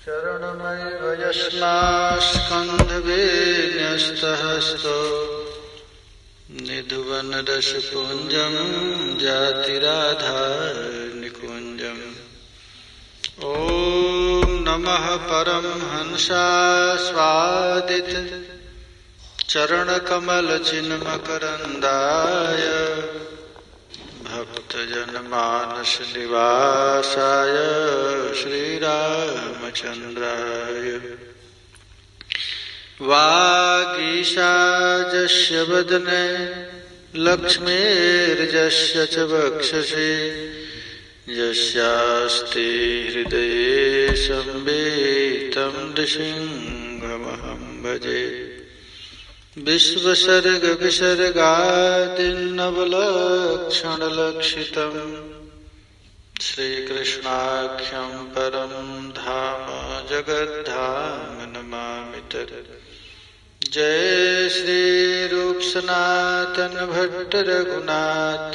शरणमैव यस्मास्कन्धवेन्यस्तहस्तो निधुवनरसपुञ्जं जातिराधारनिकुञ्जम्। ॐ नमः परमहंसास्वादित चरणकमलचिन्मकरन्दाय भक्तजनमानसनिवासाय श्रीरामचन्द्राय। वागीशाजस्य वदने लक्ष्मीर्यस्य च वक्षसि यस्यास्ति हृदये संवितं नृसिंहमहं भजे। विश्वसर्गविसर्गादिनवलक्षणलक्षितं श्रीकृष्णाख्यं परं धाम जगद्धाम नमामि तत्। जय श्री रूपसनातन भट्ट रघुनाथ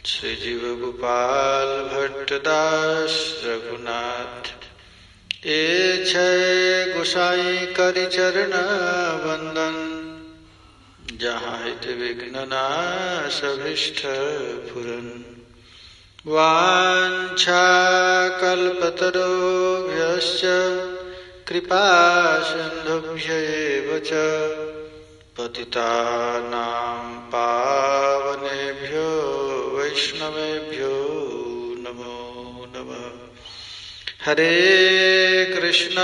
श्रीजीव गोपाल भट्टदास रघुनाथ। ए छय गोसाई करि चरण वंदन जहाँ हित विघ्न नाश अभीष्ट पूरन। वाञ्छा कल्पतरुभ्यश्च कृपा सिन्धुभ्यैव च पतितानां पावनेभ्यो वैष्णवेभ्यो नमो नमः। हरे कृष्ण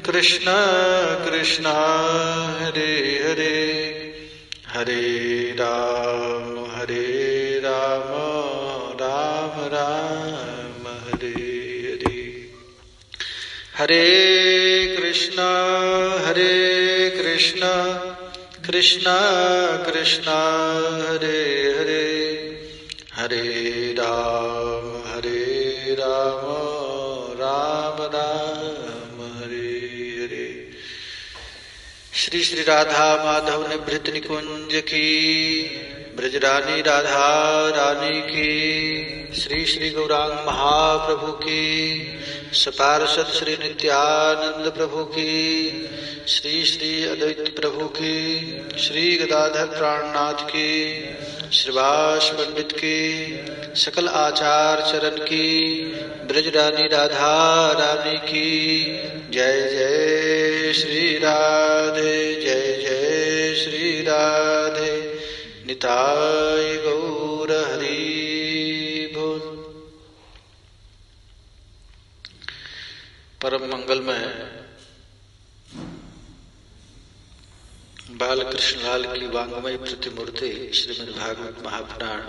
कृष्ण कृष्ण हरे हरे, हरे राम राम राम हरे हरे। हरे कृष्ण कृष्ण कृष्ण हरे हरे, हरे राम राम राम हरे हरे। श्री श्री राधा माधव निभृत निकुंज की, ब्रजरानी राधा रानी की, श्री श्री गौरांग महाप्रभु की, सपार्षद श्री नित्यानंद प्रभु की, श्री श्री अद्वैत प्रभु की, श्री गदाधर प्राणनाथ की, श्रीवास पंडित की, सकल आचार चरण की, ब्रजरानी राधा रानी की जय जय श्री राधे, जय जय श्री राधे। निताय गौर हरि बोल। परम मंगलमय बाल कृष्णलाल की वांगमय प्रतिमूर्ति श्रीमद् भागवत महापुराण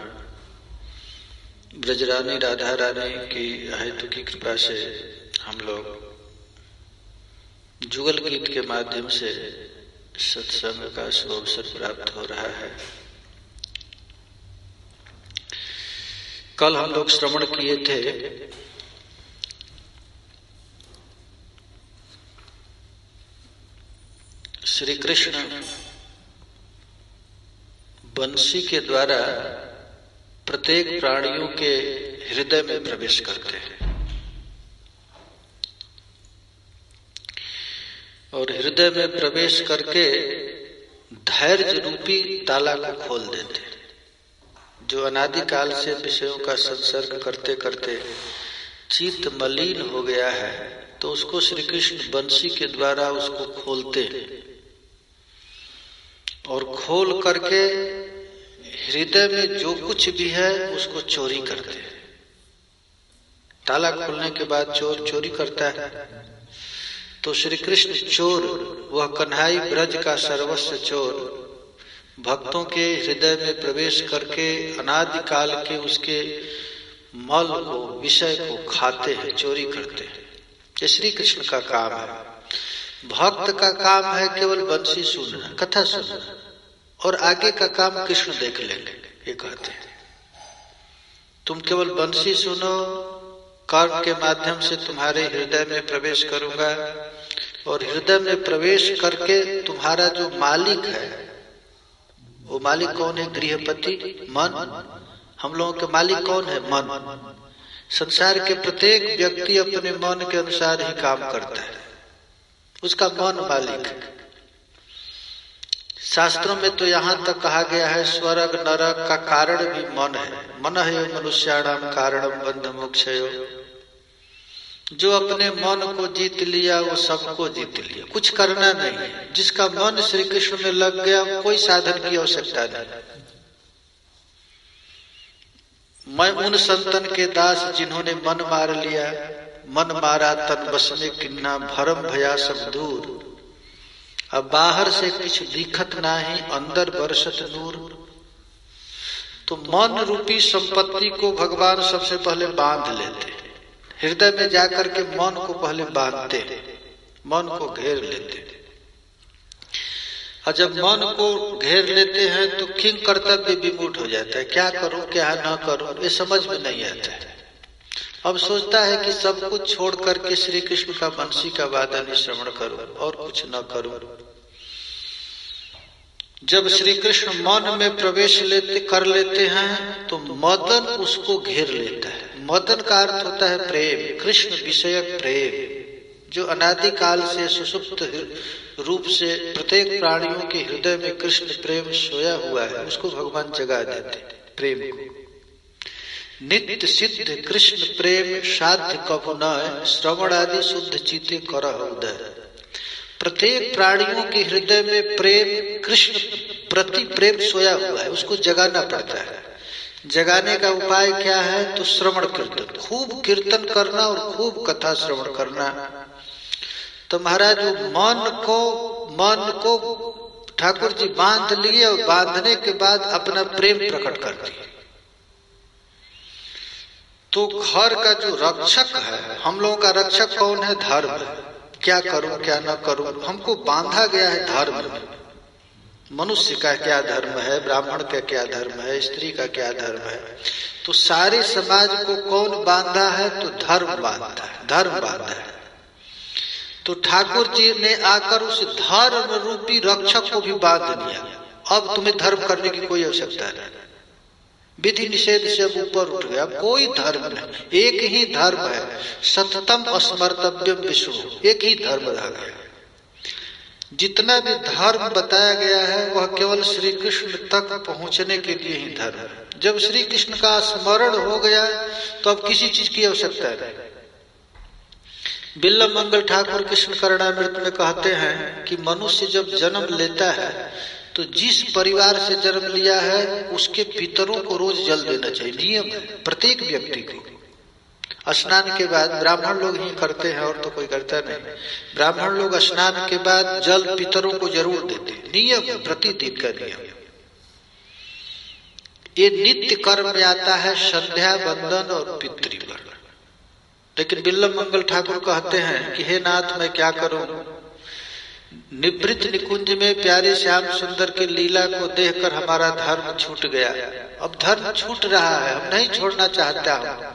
ब्रजरानी राधा रानी की अहेतु की कृपा से हम लोग जुगल गीत के माध्यम से सत्संग का सुअवसर प्राप्त हो रहा है। कल हम लोग श्रवण किए थे श्री कृष्ण बंसी के द्वारा प्रत्येक प्राणियों के हृदय में प्रवेश करते हैं और हृदय में प्रवेश करके धैर्य रूपी ताला को खोल देते हैं। जो अनादिकाल से विषयों का संसर्ग करते करते चित्त मलिन हो गया है, तो उसको श्री कृष्ण बंसी के द्वारा उसको खोलते हैं और खोल करके हृदय में जो कुछ भी है उसको चोरी करते हैं। ताला खोलने के बाद चोर चोरी करता है, तो श्री कृष्ण चोर, वह कन्हाई ब्रज का सर्वस्व चोर, भक्तों के हृदय में प्रवेश करके अनादिकाल के उसके मल को, विषय को खाते हैं, चोरी करते हैं। ये श्री कृष्ण का काम है। भक्त का काम है केवल बंसी सुनना, कथा सुनना, और आगे का काम कृष्ण देख लेंगे। ये कहते हैं तुम केवल बंसी सुनो, कर्म के माध्यम से तुम्हारे हृदय में प्रवेश करूंगा, और हृदय में प्रवेश करके तुम्हारा जो मालिक है, वो मालिक कौन है? गृहपति, मन। हम लोगों के मालिक कौन है? मन। संसार के प्रत्येक व्यक्ति अपने मन के अनुसार ही काम करता है, उसका मन मालिक है। शास्त्रों में तो यहाँ तक कहा गया है स्वर्ग नरक का कारण भी मन है। मन है मनुष्याणाम कारणम बंध मोक्षयो। जो अपने मन को जीत लिया वो सबको जीत लिया, कुछ करना नहीं है। जिसका मन श्री कृष्ण में लग गया, कोई साधन की आवश्यकता नहीं। मैं उन संतन के दास जिन्होंने मन मार लिया, मन मारा तन बस में किन्ना भरम भया सब दूर। अब बाहर से कुछ दिखत नाही, अंदर बरसत नूर। तो मन रूपी संपत्ति को भगवान सबसे पहले बांध लेते, हृदय में जाकर के मन को पहले बांधते, मन को घेर लेते। और जब मन को घेर लेते हैं तो किंग कर्तव्य विमूढ़ हो जाता है। क्या करूं क्या न करूं ये समझ में नहीं आता है। अब सोचता है कि सब कुछ छोड़ करके श्री कृष्ण का बंसी का वादन श्रवण करूं और कुछ न करूं। जब श्री कृष्ण मन में प्रवेश कर लेते हैं तो मदन उसको घेर लेता है। मदन का अर्थ होता है प्रेम, कृष्ण विषयक प्रेम, जो अनादिकाल से सुसुप्त रूप से प्रत्येक प्राणियों के हृदय में कृष्ण प्रेम सोया हुआ है, उसको भगवान जगा देते प्रेम को। नित्य सिद्ध कृष्ण प्रेम साध्य कबु न, श्रवण आदि शुद्ध चीते करह उदय। प्रत्येक प्राणियों के हृदय में प्रेम, कृष्ण प्रति प्रेम सोया हुआ है, उसको जगाना पड़ता है। जगाने का उपाय क्या है? तो श्रवण कीर्तन, खूब कीर्तन करना और खूब कथा श्रवण करना। तो महाराज मन को ठाकुर जी बांध लिए, और बांधने के बाद अपना प्रेम प्रकट कर दिए। तो घर का जो रक्षक है, हम लोगों का रक्षक कौन है? धर्म। क्या करूं क्या न करूं, हमको बांधा गया है धर्म में। मनुष्य का क्या धर्म है, ब्राह्मण का क्या धर्म है, स्त्री का क्या धर्म है। तो सारे समाज को कौन बांधा है? तो धर्म बांधा है, धर्म बांधा है। तो ठाकुर जी ने आकर उस धर्म रूपी रक्षक को भी बांध दिया। अब तुम्हें धर्म करने की कोई आवश्यकता नहीं, विधि निषेध से अब ऊपर उठ गया। कोई धर्म नहीं, एक ही धर्म है, सततम अस्मर्तव्यम विष्णु, एक ही धर्म रह गया। जितना भी धर्म बताया गया है वह केवल श्री कृष्ण तक पहुंचने के लिए ही धर्म है। जब श्री कृष्ण का स्मरण हो गया तो अब किसी चीज की आवश्यकता नहीं। बिल्ल मंगल ठाकुर कृष्ण करणामृत में कहते हैं कि मनुष्य जब जन्म लेता है तो जिस परिवार से जन्म लिया है उसके पितरों को रोज जल देना चाहिए, नियम है प्रत्येक व्यक्ति को। स्नान के बाद, ब्राह्मण लोग ही करते हैं और तो कोई करता नहीं, ब्राह्मण लोग स्नान के बाद जल पितरों को जरूर देते, नियम है, प्रतिदिन का नियम। ये नित्य कर्म में आता है संध्या बंदन और पितृवर्ण। लेकिन बिल्लम मंगल ठाकुर कहते हैं कि हे नाथ मैं क्या करूं? निवृत्त निकुंज में प्यारे श्याम सुंदर के लीला को देखकर हमारा धर्म छूट गया। अब धर्म छूट रहा है, हम नहीं छोड़ना चाहता हूँ।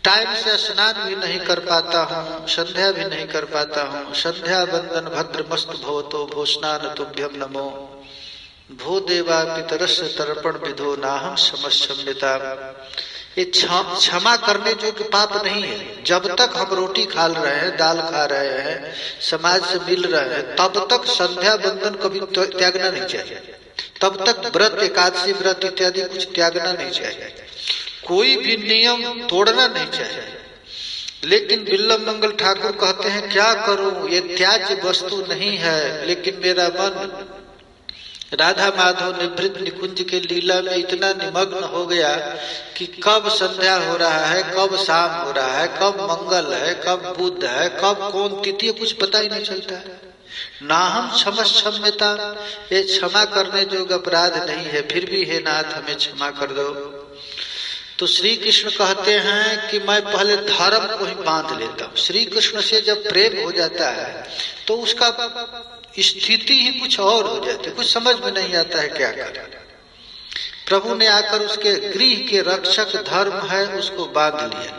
टाइम से स्नान भी नहीं कर पाता हूँ, संध्या भी नहीं कर पाता हूँ। संध्या बंदन भद्र मस्त भवतो भो स्नान तुभ्यम नमो भो देवा पितरस्य तर्पण विधो नाहम समस्यम्यता। ये क्षमा करने जो कि पाप नहीं है। जब तक हम रोटी खा रहे हैं, दाल खा रहे हैं, समाज से मिल रहे हैं, तब तक संध्या बंदन कभी त्यागना नहीं चाहिए। तब तक व्रत, एकादशी व्रत इत्यादि कुछ त्यागना नहीं चाहिए। कोई भी नियम तोड़ना नहीं चाहिए। लेकिन बिल्लम मंगल ठाकुर कहते हैं क्या करूं, ये त्याज्य वस्तु नहीं है, लेकिन मेरा मन राधा माधव निवृत्त निकुंज के लीला में इतना निमग्न हो गया कि कब संध्या हो रहा है, कब शाम हो रहा है, कब मंगल है, कब बुध है, कब कौन तिथि, कुछ पता ही नहीं चलता है। ना हम क्षमता, ये क्षमा करने जोग अपराध नहीं है, फिर भी हे नाथ हमें क्षमा कर दो। तो श्री कृष्ण कहते हैं कि मैं पहले धर्म को ही बांध लेता हूँ। श्री कृष्ण से जब प्रेम हो जाता है तो उसका स्थिति ही कुछ और हो जाती है, कुछ समझ में नहीं आता है क्या करें। प्रभु ने आकर उसके गृह के रक्षक धर्म है उसको बांध लिया,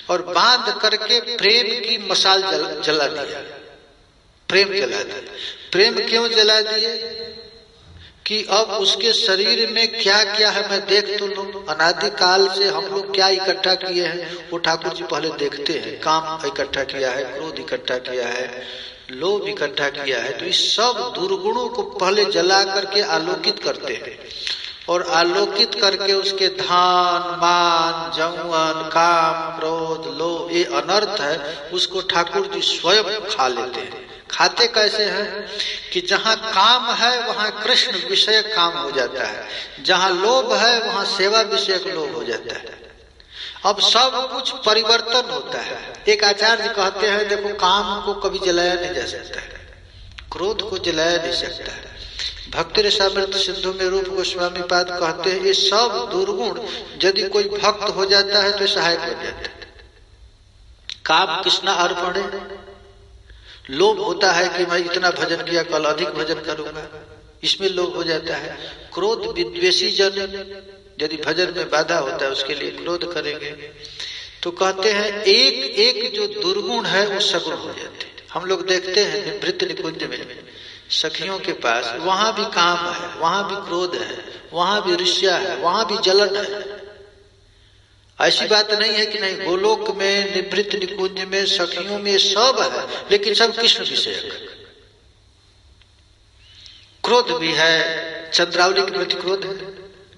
और बांध करके प्रेम की मशाल जला दिया, प्रेम जला दिया। प्रेम क्यों जला दिए कि अब उसके शरीर में क्या क्या है मैं देख तो लूं। अनादिकाल से हम लोग क्या इकट्ठा किए हैं वो ठाकुर जी पहले देखते हैं। काम इकट्ठा किया है, क्रोध इकट्ठा किया है, लोभ इकट्ठा किया है। तो इस सब दुर्गुणों को पहले जला करके आलोकित करते हैं और आलोकित करके उसके धान मान जौवन काम क्रोध लोभ ये अनर्थ है उसको ठाकुर जी स्वयं खा लेते हैं। खाते कैसे हैं कि जहां काम है वहां कृष्ण विषय काम हो जाता है, जहां लोभ है वहां सेवा विषयक लोभ हो जाता है। अब सब कुछ परिवर्तन होता है। एक आचार्य कहते हैं देखो काम को कभी जलाया नहीं जा सकता है, क्रोध को जलाया नहीं सकता है। भक्ति रसामृत सिंधु में रूप गोस्वामी पाद कहते हैं ये सब दुर्गुण यदि कोई भक्त हो जाता है तो सहायक हो जाता है। काम कृष्णा अर्पण है, लोभ होता है कि मैं इतना भजन किया कल अधिक भजन करूंगा, इसमें लोभ हो जाता है। क्रोध विद्वेषी जन यदि भजन में बाधा होता है उसके लिए क्रोध करेंगे। तो कहते हैं एक एक जो दुर्गुण है वो सगुण हो जाते हैं। हम लोग देखते हैं निवृत्त निकुंज में सखियों के पास वहां भी काम है, वहां भी क्रोध है, वहां भी ईर्ष्या है, वहां भी जलन है। ऐसी बात नहीं है कि नहीं, गोलोक में निवृत्त निकुंज में सखियों में सब है, लेकिन सब कृष्ण विषयक। क्रोध भी है, चंद्रावली के प्रति क्रोध है,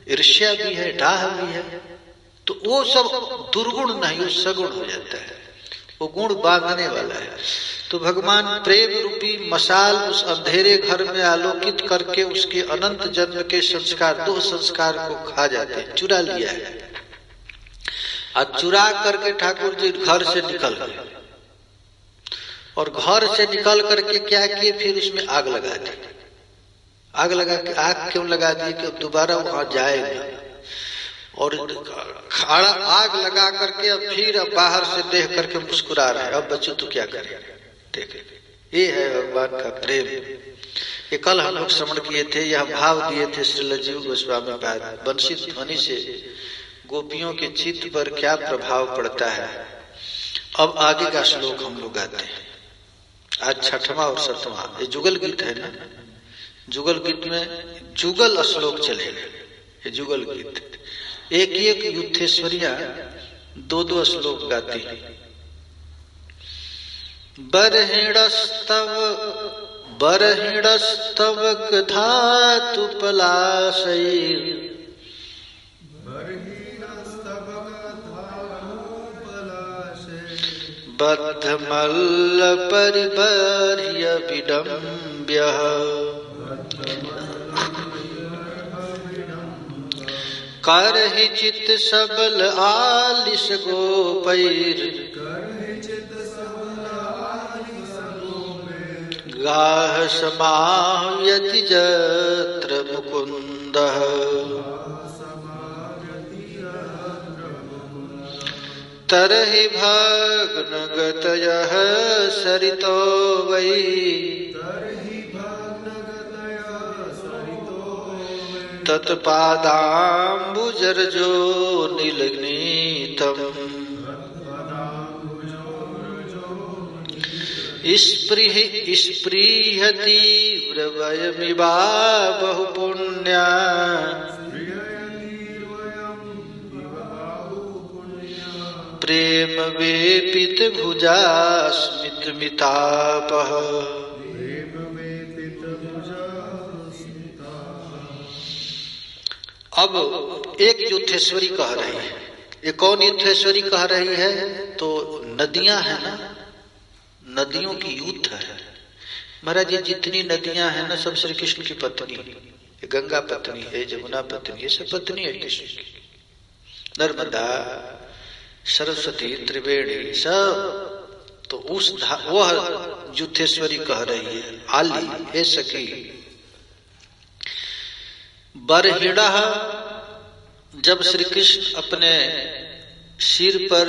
ईर्ष्या भी है, डाह भी है। तो वो सब दुर्गुण नहीं, वो सगुण हो जाता है, वो गुण बांधने वाला है। तो भगवान प्रेम रूपी मशाल उस अंधेरे घर में आलोकित करके उसके अनंत जन्म के संस्कार, दो संस्कार को खा जाते हैं। चुरा लिया है और चुरा करके ठाकुर जी घर से निकल गए और घर से निकल करके क्या किए, फिर उसमें आग लगा दी। आग लगा के आग क्यों लगा दी कि अब दोबारा वहां जाएगा, और खाड़ा आग लगा करके अब फिर अब बाहर से देख करके मुस्कुरा रहे हैं, अब बच्चों तो क्या करें। देखे ये है भगवान का प्रेम। ये कल हम लोग श्रवण किए थे, यह भाव दिए थे श्री जीव गोस्वामी पाद। बंसी ध्वनि से गोपियों के चित्त पर क्या प्रभाव पड़ता है। अब आगे का श्लोक हम लोग गाते हैं। आज छठवां और सतवां, ये जुगल गीत है ना। जुगल गीत में जुगल श्लोक चलेगा, ये जुगल गीत। एक एक युद्धेश्वरियां दो दो श्लोक गाती है। बरहिणस्तव धातु पलाशैर बद्धमल्ल परिबर्ह्य विडम्ब्यः करहि चित सबल आलिस गोपैर गाह समाह्यति जत्र मुकुन्दः तरहि भग्नगतयः सरितो वै तत्पादाम्बुजर्जो निलग्नीतम् स्पृहति व्रवयमिवा बहुपुण्या प्रेम वेपित भुजा स्मित मितापः। अब एक युद्धेश्वरी कह रही है। ये कौन युद्धेश्वरी कह रही है? तो नदियां है ना, नदियों की युद्ध है। महाराज ये जितनी नदियां हैं ना सब श्री कृष्ण की पत्नी है। गंगा पत्नी है, जमुना पत्नी है, सब पत्नी है कृष्ण की। नर्मदा सरस्वती त्रिवेणी सब। तो उस वह युद्धेश्वरी कह रही है, आली हे सखी। बरहिड़ा, जब श्री कृष्ण अपने सिर पर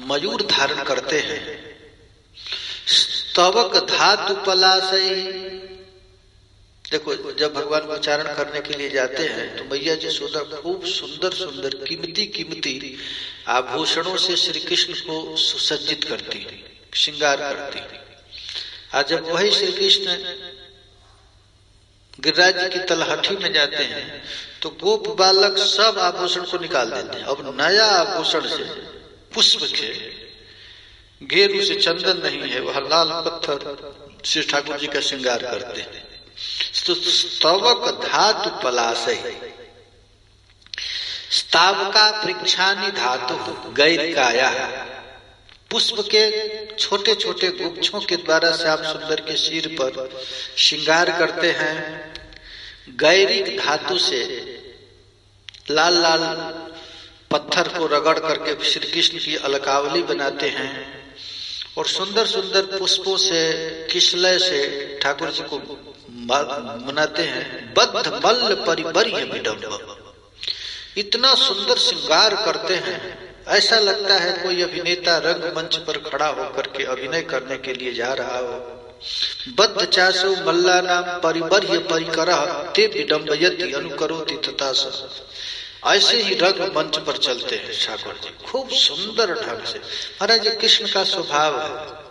मयूर धारण करते हैं, स्तवक धातु पलाशई, देखो, जब भगवान को उच्चारण करने के लिए जाते हैं तो मैया यशोदा खूब सुंदर सुंदर कीमती कीमती आभूषणों से श्री कृष्ण को सुसज्जित करती, श्रृंगार करती। आज जब वही श्री कृष्ण गिरिराज जी की तलहटी में जाते हैं तो गोप बालक सब आभूषण को निकाल देते हैं। अब नया आभूषण से, पुष्प के घेरू से, चंदन नहीं है, वह लाल पत्थर से ठाकुर जी का श्रृंगार करते हैं। तो स्तवक धातु पलाशय, स्तावका पृक्षानि धातु गैरिकाया, पुष्प के छोटे छोटे गुच्छों के द्वारा श्याम सुंदर के सिर पर श्रृंगार करते हैं। गैरिक धातु से लाल लाल पत्थर को रगड़ करके श्री कृष्ण की अलकावली बनाते हैं और सुंदर सुंदर पुष्पों से, किसलय से ठाकुर जी को मनाते हैं। बद्ध मल्ल परिबर्य विडम्ब, इतना सुंदर श्रृंगार करते हैं, ऐसा लगता है कोई अभिनेता रंगमंच पर खड़ा होकर के अभिनय करने के लिए जा रहा हो। बद्ध चासो मल्ला नाम परिबर्य परिकरः ते विडम्बयति अनुकरोति तथा स, ऐसे ही रंगमंच पर चलते हैं ठाकुर जी खूब सुंदर ढंग से। महाराज कृष्ण का स्वभाव है।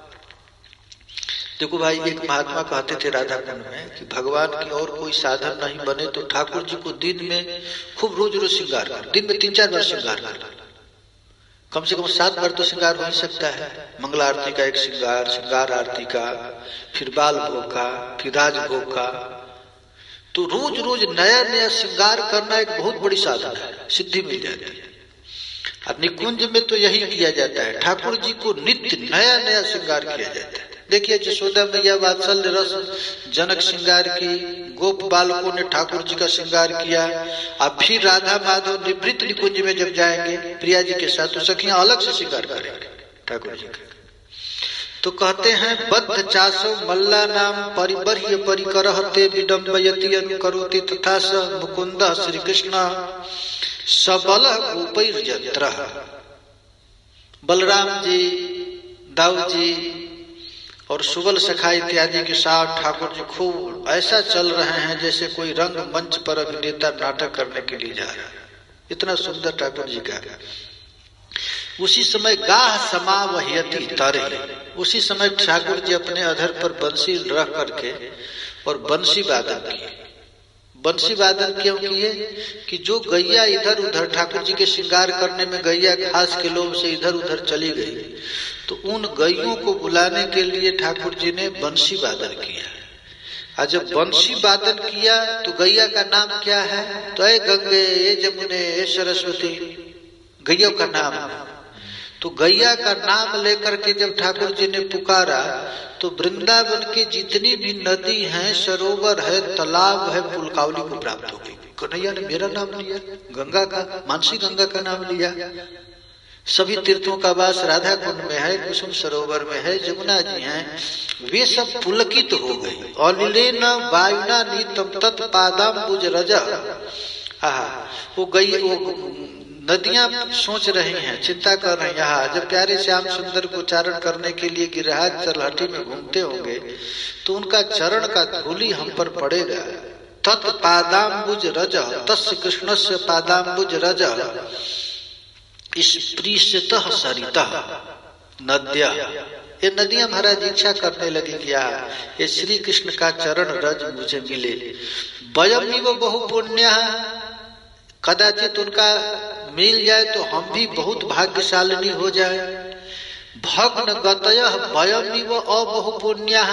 देखो भाई, एक महात्मा कहते थे राधा कुंड में कि भगवान की और कोई साधन नहीं बने तो ठाकुर जी को दिन में खूब रोज रोज श्रृंगार कर, दिन में 3-4 बार श्रृंगार कर, कम से कम 7 बार तो श्रृंगार हो ही सकता है। मंगला आरती का एक श्रृंगार, श्रृंगार आरती का, फिर बाल भोग का, फिर राज भोग का। तो रोज रोज नया नया श्रृंगार करना एक बहुत बड़ी साधन है, सिद्धि मिल जाती है। और निकुंज में तो यही किया जाता है, ठाकुर जी को नित्य नया नया श्रृंगार किया जाता है। देखिए, यशोदा मैया वात्सल्य रस जनक श्रृंगार की, गोप बालकों ने ठाकुर जी का श्रृंगार किया। अब फिर राधा माधव निवृत्त निकुंज में जब जाएंगे प्रिया जी के साथ, तो सखियां अलग से श्रृंगार करेंगे ठाकुर जी का। तो कहते हैं बद्ध चासो मल्ला नाम परिबर्य परिकरः ते विडम्बयति अनुकरोति तथा स मुकुंदः श्री कृष्ण सबल गोपैर्यत्रः। बलराम जी, दाऊद जी और सुबल सखा इत्यादि के साथ ठाकुर जी खूब ऐसा चल रहे हैं जैसे कोई रंग मंच पर अभिनेता नाटक करने के लिए जा रहा है। इतना सुंदर ठाकुर जी का। उसी समय गाह समावहयति तरे, उसी समय ठाकुर जी अपने अधर पर बंसी रख करके और बंसी वादन किए। बंसी वादन क्यों किए कि जो गैया इधर उधर ठाकुर जी के श्रृंगार करने में गैया घास के लोभ से इधर उधर चली गई, तो उन गैयों को बुलाने के लिए ठाकुर जी ने बंसी वादन किया। और जब बंसी वादन किया तो गैया का नाम क्या है? तो ए गंगे, ए जमुने, ए सरस्वती, गैया का नाम। तो गैया का नाम लेकर के जब ठाकुर जी ने पुकारा तो वृंदावन की जितनी भी नदी हैं, सरोवर है, तालाब है, पुलकावली को प्राप्त हो गई। कन्हैया ने मेरा नाम लिया, गंगा का, मानसी गंगा का नाम लिया। सभी तीर्थों का वास राधा कुंड में है, कुसुम सरोवर में है, जमुना जी हैं, वे सब पुलकित हो गई। अनिलेन वायुना नीतम तत्पादाम्बुज रज। वो गई, वो नदियां सोच रही हैं, चिंता कर रही हैं। जब प्यारे श्याम सुंदर को उच्चारण करने के लिए गिरिराज तलहटी में घूमते होंगे तो उनका चरण का धूलि हम पर पड़ेगा। तत्पादाम्बुज रज, तस्य कृष्णस्य पादाम्बुज रज स्पृश्यतः सरितः नद्या। ये नदियां महाराज इच्छा करने लगी क्या ये श्री कृष्ण का चरण रज मुझे मिले। वयमिव बहु पुण्य, कदाचित उनका मिल जाए तो हम भी बहुत भाग्यशालिनी हो जाए। भग्न गतयः वयमिव अबहु पुण्यः।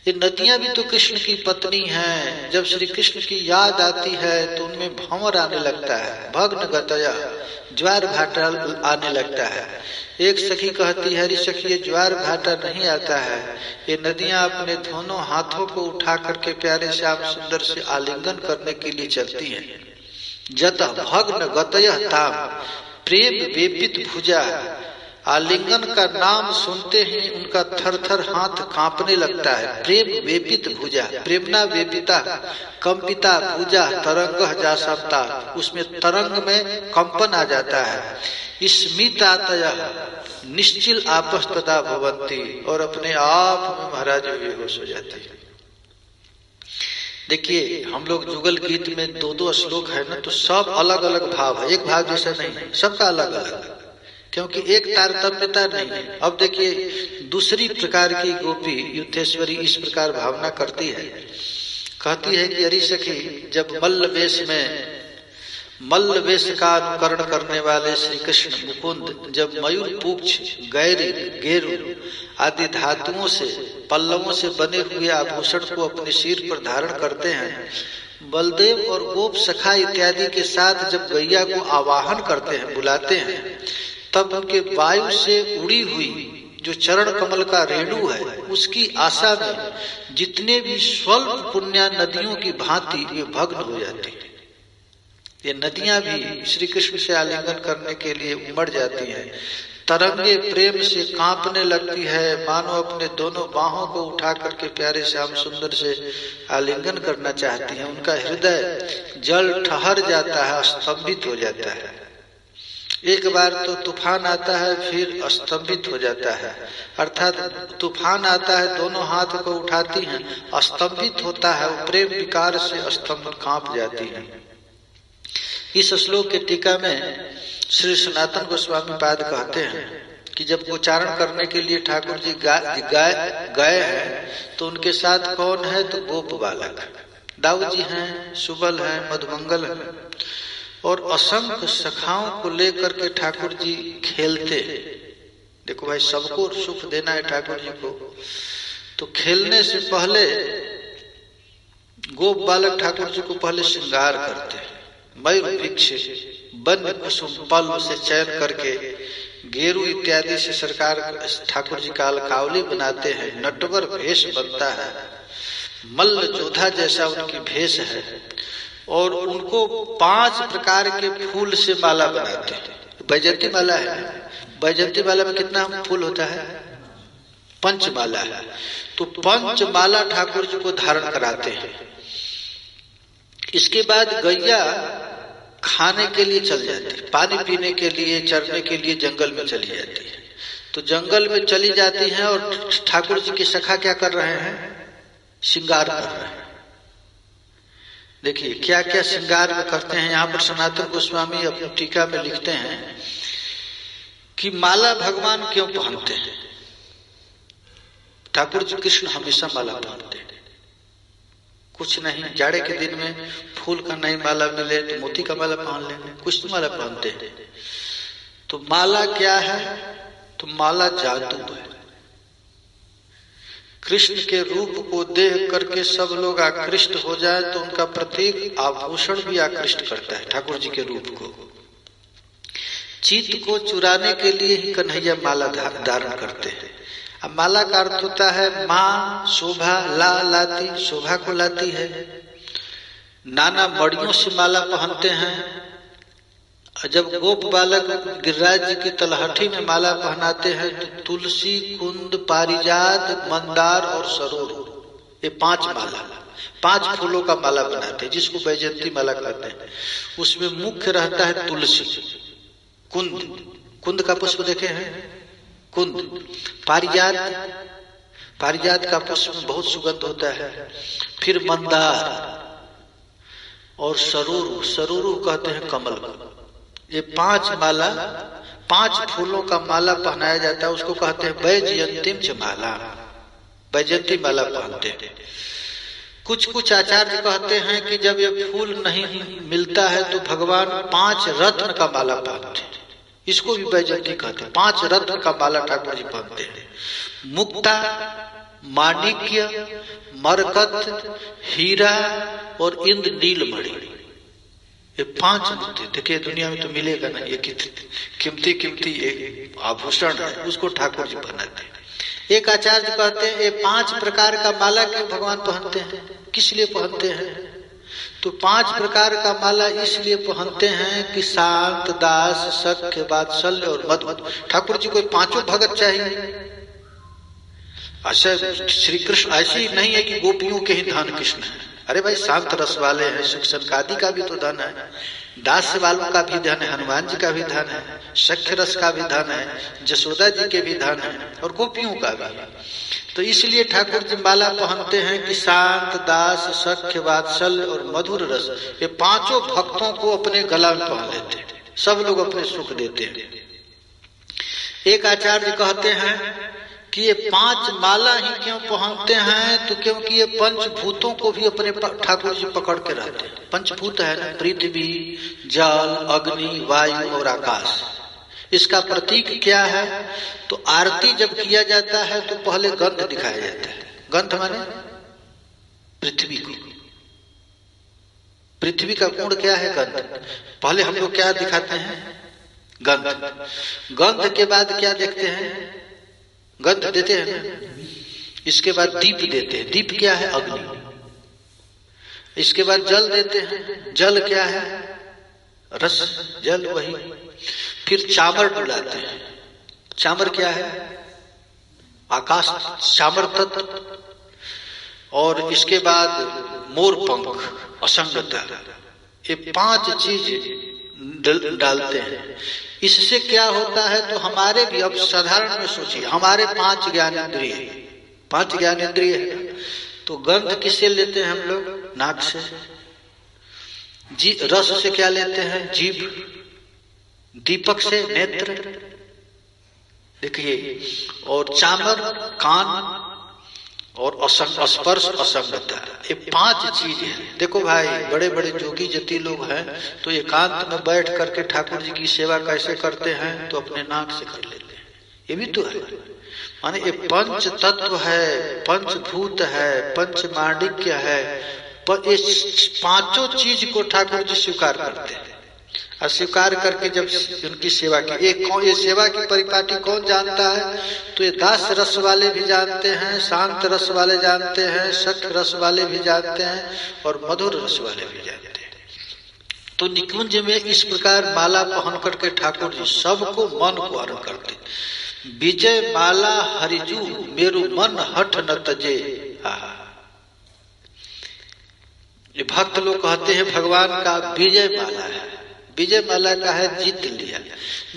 ये नदियां भी तो कृष्ण की पत्नी हैं। जब श्री कृष्ण की याद आती है तो उनमें भंवर आने लगता है। भग्न गतयः, ज्वार भाटा आने लगता है। एक सखी कहती है, अरे सखी ये ज्वार भाटा नहीं आता है, ये नदियां अपने दोनों हाथों को उठा करके प्यारे श्याम सुंदर से आलिंगन करने के लिए चलती हैं। जतः भग्न गतयः ताम प्रेम वेपित भुजा। आलिंगन का नाम सुनते ही उनका थर थर हाथ कांपने लगता है। प्रेम वेपित भुजा, प्रेमना वेपिता, कंपिता भुजा, तरंग जा सकता, उसमें तरंग में कंपन आ जाता है। स्मितातयः निश्चिल आपस्तदा भवंती, और अपने आप में महाराज बेहोश हो जाती है। देखिए हम लोग जुगल गीत में दो दो श्लोक है ना, तो सब अलग अलग भाव है, एक भाव जैसा नहीं है, सबका अलग अलग, क्योंकि एक तारतम्यता नहीं है। अब देखिए दूसरी प्रकार की गोपी युद्धेश्वरी इस प्रकार भावना करती है, कहती है कि अरे सखी, जब मल्ल वेश का अनुकरण करने वाले श्री कृष्ण मुकुंद जब मयूर पुच्छ, गैरी, गेरु आदि धातुओं से, पल्लवों से बने हुए आभूषण को अपने सिर पर धारण करते हैं, बलदेव और गोप सखा इत्यादि के साथ जब गैया को आवाहन करते हैं, बुलाते हैं, तब उनके वायु से उड़ी हुई जो चरण कमल का रेणु है, उसकी आशा में जितने भी स्वल्प पुण्य नदियों की भांति वे भग्न हो जाती हैं। ये नदियां भी श्री कृष्ण से आलिंगन करने के लिए उमड़ जाती हैं, तरंगे प्रेम से कांपने लगती है, मानो अपने दोनों बाहों को उठा करके प्यारे श्याम सुंदर से आलिंगन करना चाहती हैं। उनका हृदय जल ठहर जाता है, स्तंभित हो जाता है। एक बार तो तूफान आता है, फिर स्तंभित हो जाता है, अर्थात तूफान आता है, दोनों हाथ को उठाती हैं, स्तंभित होता है, प्रेम विकार से स्तंभ कांप जाती है। इस श्लोक के टीका में श्री सनातन गोस्वामी पाद कहते हैं कि जब उच्चारण करने के लिए ठाकुर जी गए हैं, तो उनके साथ कौन है, तो गोप बालक दाऊ जी हैं, सुबल हैं, मधुमंगल हैं, और असंख्य सखाओं को लेकर के ठाकुर जी खेलते। देखो भाई, सबको सुख देना है ठाकुर जी को, तो खेलने से पहले गोप बालक ठाकुर जी को पहले श्रृंगार करते हैं। मयूर वृक्ष, वन कुसुम पल्लव से चयन करके गेरू इत्यादि से सरकार ठाकुर जी का अलकावली बनाते हैं, नटवर भेष बनता है, मल्ल जोधा जैसा उनकी भेष है, और उनको 5 प्रकार के फूल से माला बनाते हैं। बैजंती माला है, बैजंती माला में कितना फूल होता है, 5 माला है, तो 5 माला ठाकुर जी को धारण कराते हैं। इसके बाद गैया खाने के लिए चल जाती है, पानी पीने के लिए, चरने के लिए जंगल में चली जाती है। तो जंगल में चली जाती हैं और ठाकुर जी के सखा क्या कर रहे हैं, श्रृंगार कर रहे हैं। देखिए क्या क्या श्रृंगार में करते हैं। यहाँ पर सनातन गोस्वामी अपनी टीका में लिखते हैं कि माला भगवान क्यों पहनते हैं। ठाकुर जी कृष्ण हमेशा माला पहनते हैं, कुछ नहीं, जाड़े के दिन में फूल का नहीं माला मिले तो मोती का माला पहन लेंगे, कुछ तो माला पहनते हैं। तो माला क्या है, तो माला जादू है। कृष्ण के रूप को देख करके सब लोग आकृष्ट हो जाए तो उनका प्रत्येक आभूषण भी आकृष्ट करता है ठाकुर जी के रूप को। चित्त को चुराने के लिए ही कन्हैया माला धारण करते हैं। अब माला का अर्थ होता है माँ शोभा, लाती, शोभा को लाती है। नाना मड़ियों से माला पहनते हैं। जब गोप बालक गिरिराज जी की तलहटी में माला पहनाते हैं तो तुलसी, कुंद, पारिजात, मंदार और सरोर, ये 5 माला, 5 फूलों का माला बनाते हैं, जिसको बैजंती माला कहते हैं। उसमें मुख्य रहता है तुलसी, कुंद का पुष्प देखे हैं, कुंद, पारिजात का पुष्प में बहुत सुगंध होता है, फिर मंदार और सरोरु कहते हैं कमल। ये 5 माला, 5 फूलों का माला पहनाया जाता है, उसको कहते हैं बैजयंतीम च माला, बैजयंती माला पहनते हैं। कुछ आचार्य कहते हैं कि जब ये फूल नहीं मिलता है तो भगवान 5 रत्न का माला पहनते हैं, इसको भी बैजयंती कहते हैं। 5 रत्न का माला ठाकुर जी पहनते हैं। मुक्ता, माणिक्य, मरकत, हीरा और इंद्र नीलमणि, ये 5 मूर्ति। देखिए दुनिया में तो मिलेगा ना, ये कीमती आभूषण है, उसको ठाकुर जी पहनाते हैं। एक आचार्य कहते हैं ये 5 प्रकार का माला क्यों भगवान पहनते हैं, किस लिए पहनते हैं, तो 5 प्रकार का माला इसलिए पहनते हैं कि शांत, दास, सख्य, वात्सल्य और मधुर। ठाकुर जी को 5 भगत चाहिए। अच्छा, श्री कृष्ण ऐसी नहीं है कि गोपियों के ही धन कृष्ण है। अरे भाई, शांत रस वाले हैं, सुख सनकादि का भी तो धन है, दास वालों का भी धन है, हनुमान जी का भी धन है, सख्य रस का भी धन है, जसोदा जी के भी धन है, और गोपियों का भी है। तो इसलिए ठाकुर जी माला पहनते हैं कि शांत, दास, सख्य, वात्सल्य और मधुर रस, ये पांचों भक्तों को अपने गला में पहन लेते हैं। सब लोग अपने सुख देते हैं। एक आचार्य कहते हैं कि ये 5 माला ही क्यों पहनते हैं, तो क्योंकि ये पंचभूतों को भी अपने ठाकुर जी पकड़ के रहते हैं। पंचभूत है ना, पृथ्वी, जल, अग्नि, वायु और आकाश। इसका प्रतीक क्या है? तो आरती जब किया जाता है तो पहले गंध दिखाया जाता है। गंध माने पृथ्वी को। पृथ्वी का गुण क्या है? गंध। पहले हम लोग क्या दिखाते हैं? गंध। गंध के बाद क्या देखते हैं? गंध देते हैं। इसके बाद दीप देते हैं। दीप क्या है? अग्नि। इसके बाद जल देते हैं। जल क्या है? रस, जल वही। फिर चामर डुलाते हैं। चामर क्या है? आकाश, चामर तत्व। और इसके बाद मोर पंख, असंगता। ये 5 चीज डालते हैं। इससे क्या होता है? तो हमारे भी, अब साधारण में सोचिए, हमारे 5 ज्ञानेंद्रिय, 5 ज्ञानेंद्रिय है। तो गंध किससे लेते हैं हम लोग? नाक से। रस से क्या लेते हैं? जीभ। दीपक से नेत्र, देखिए। और चामर कान, और स्पर्श असंगता। ये 5 चीज है। देखो भाई, बड़े बड़े जोगी जति लोग हैं तो एकांत में बैठ करके ठाकुर जी की सेवा कैसे करते हैं? तो अपने नाक से कर लेते हैं। ये भी तो है, माने ये पंच तत्व है, पंचभूत है, पंच मांडिक्य है। पर ये 5 चीज को ठाकुर जी स्वीकार करते हैं। और स्वीकार करके जब उनकी सेवा की, ये सेवा की परिपाटी कौन जानता है? तो ये दास रस वाले भी जानते हैं, शांत रस वाले जानते हैं, सख्य रस वाले भी जानते हैं, और मधुर रस वाले भी जानते हैं। तो निकुंज में इस प्रकार माला पहन करके ठाकुर जी सबको मन को अर्पण करते। विजय माला हरिजू मेरु मन हठ न तजे। ये भक्त लोग कहते हैं भगवान का विजय माला है। विजय माला का है जीत लिया।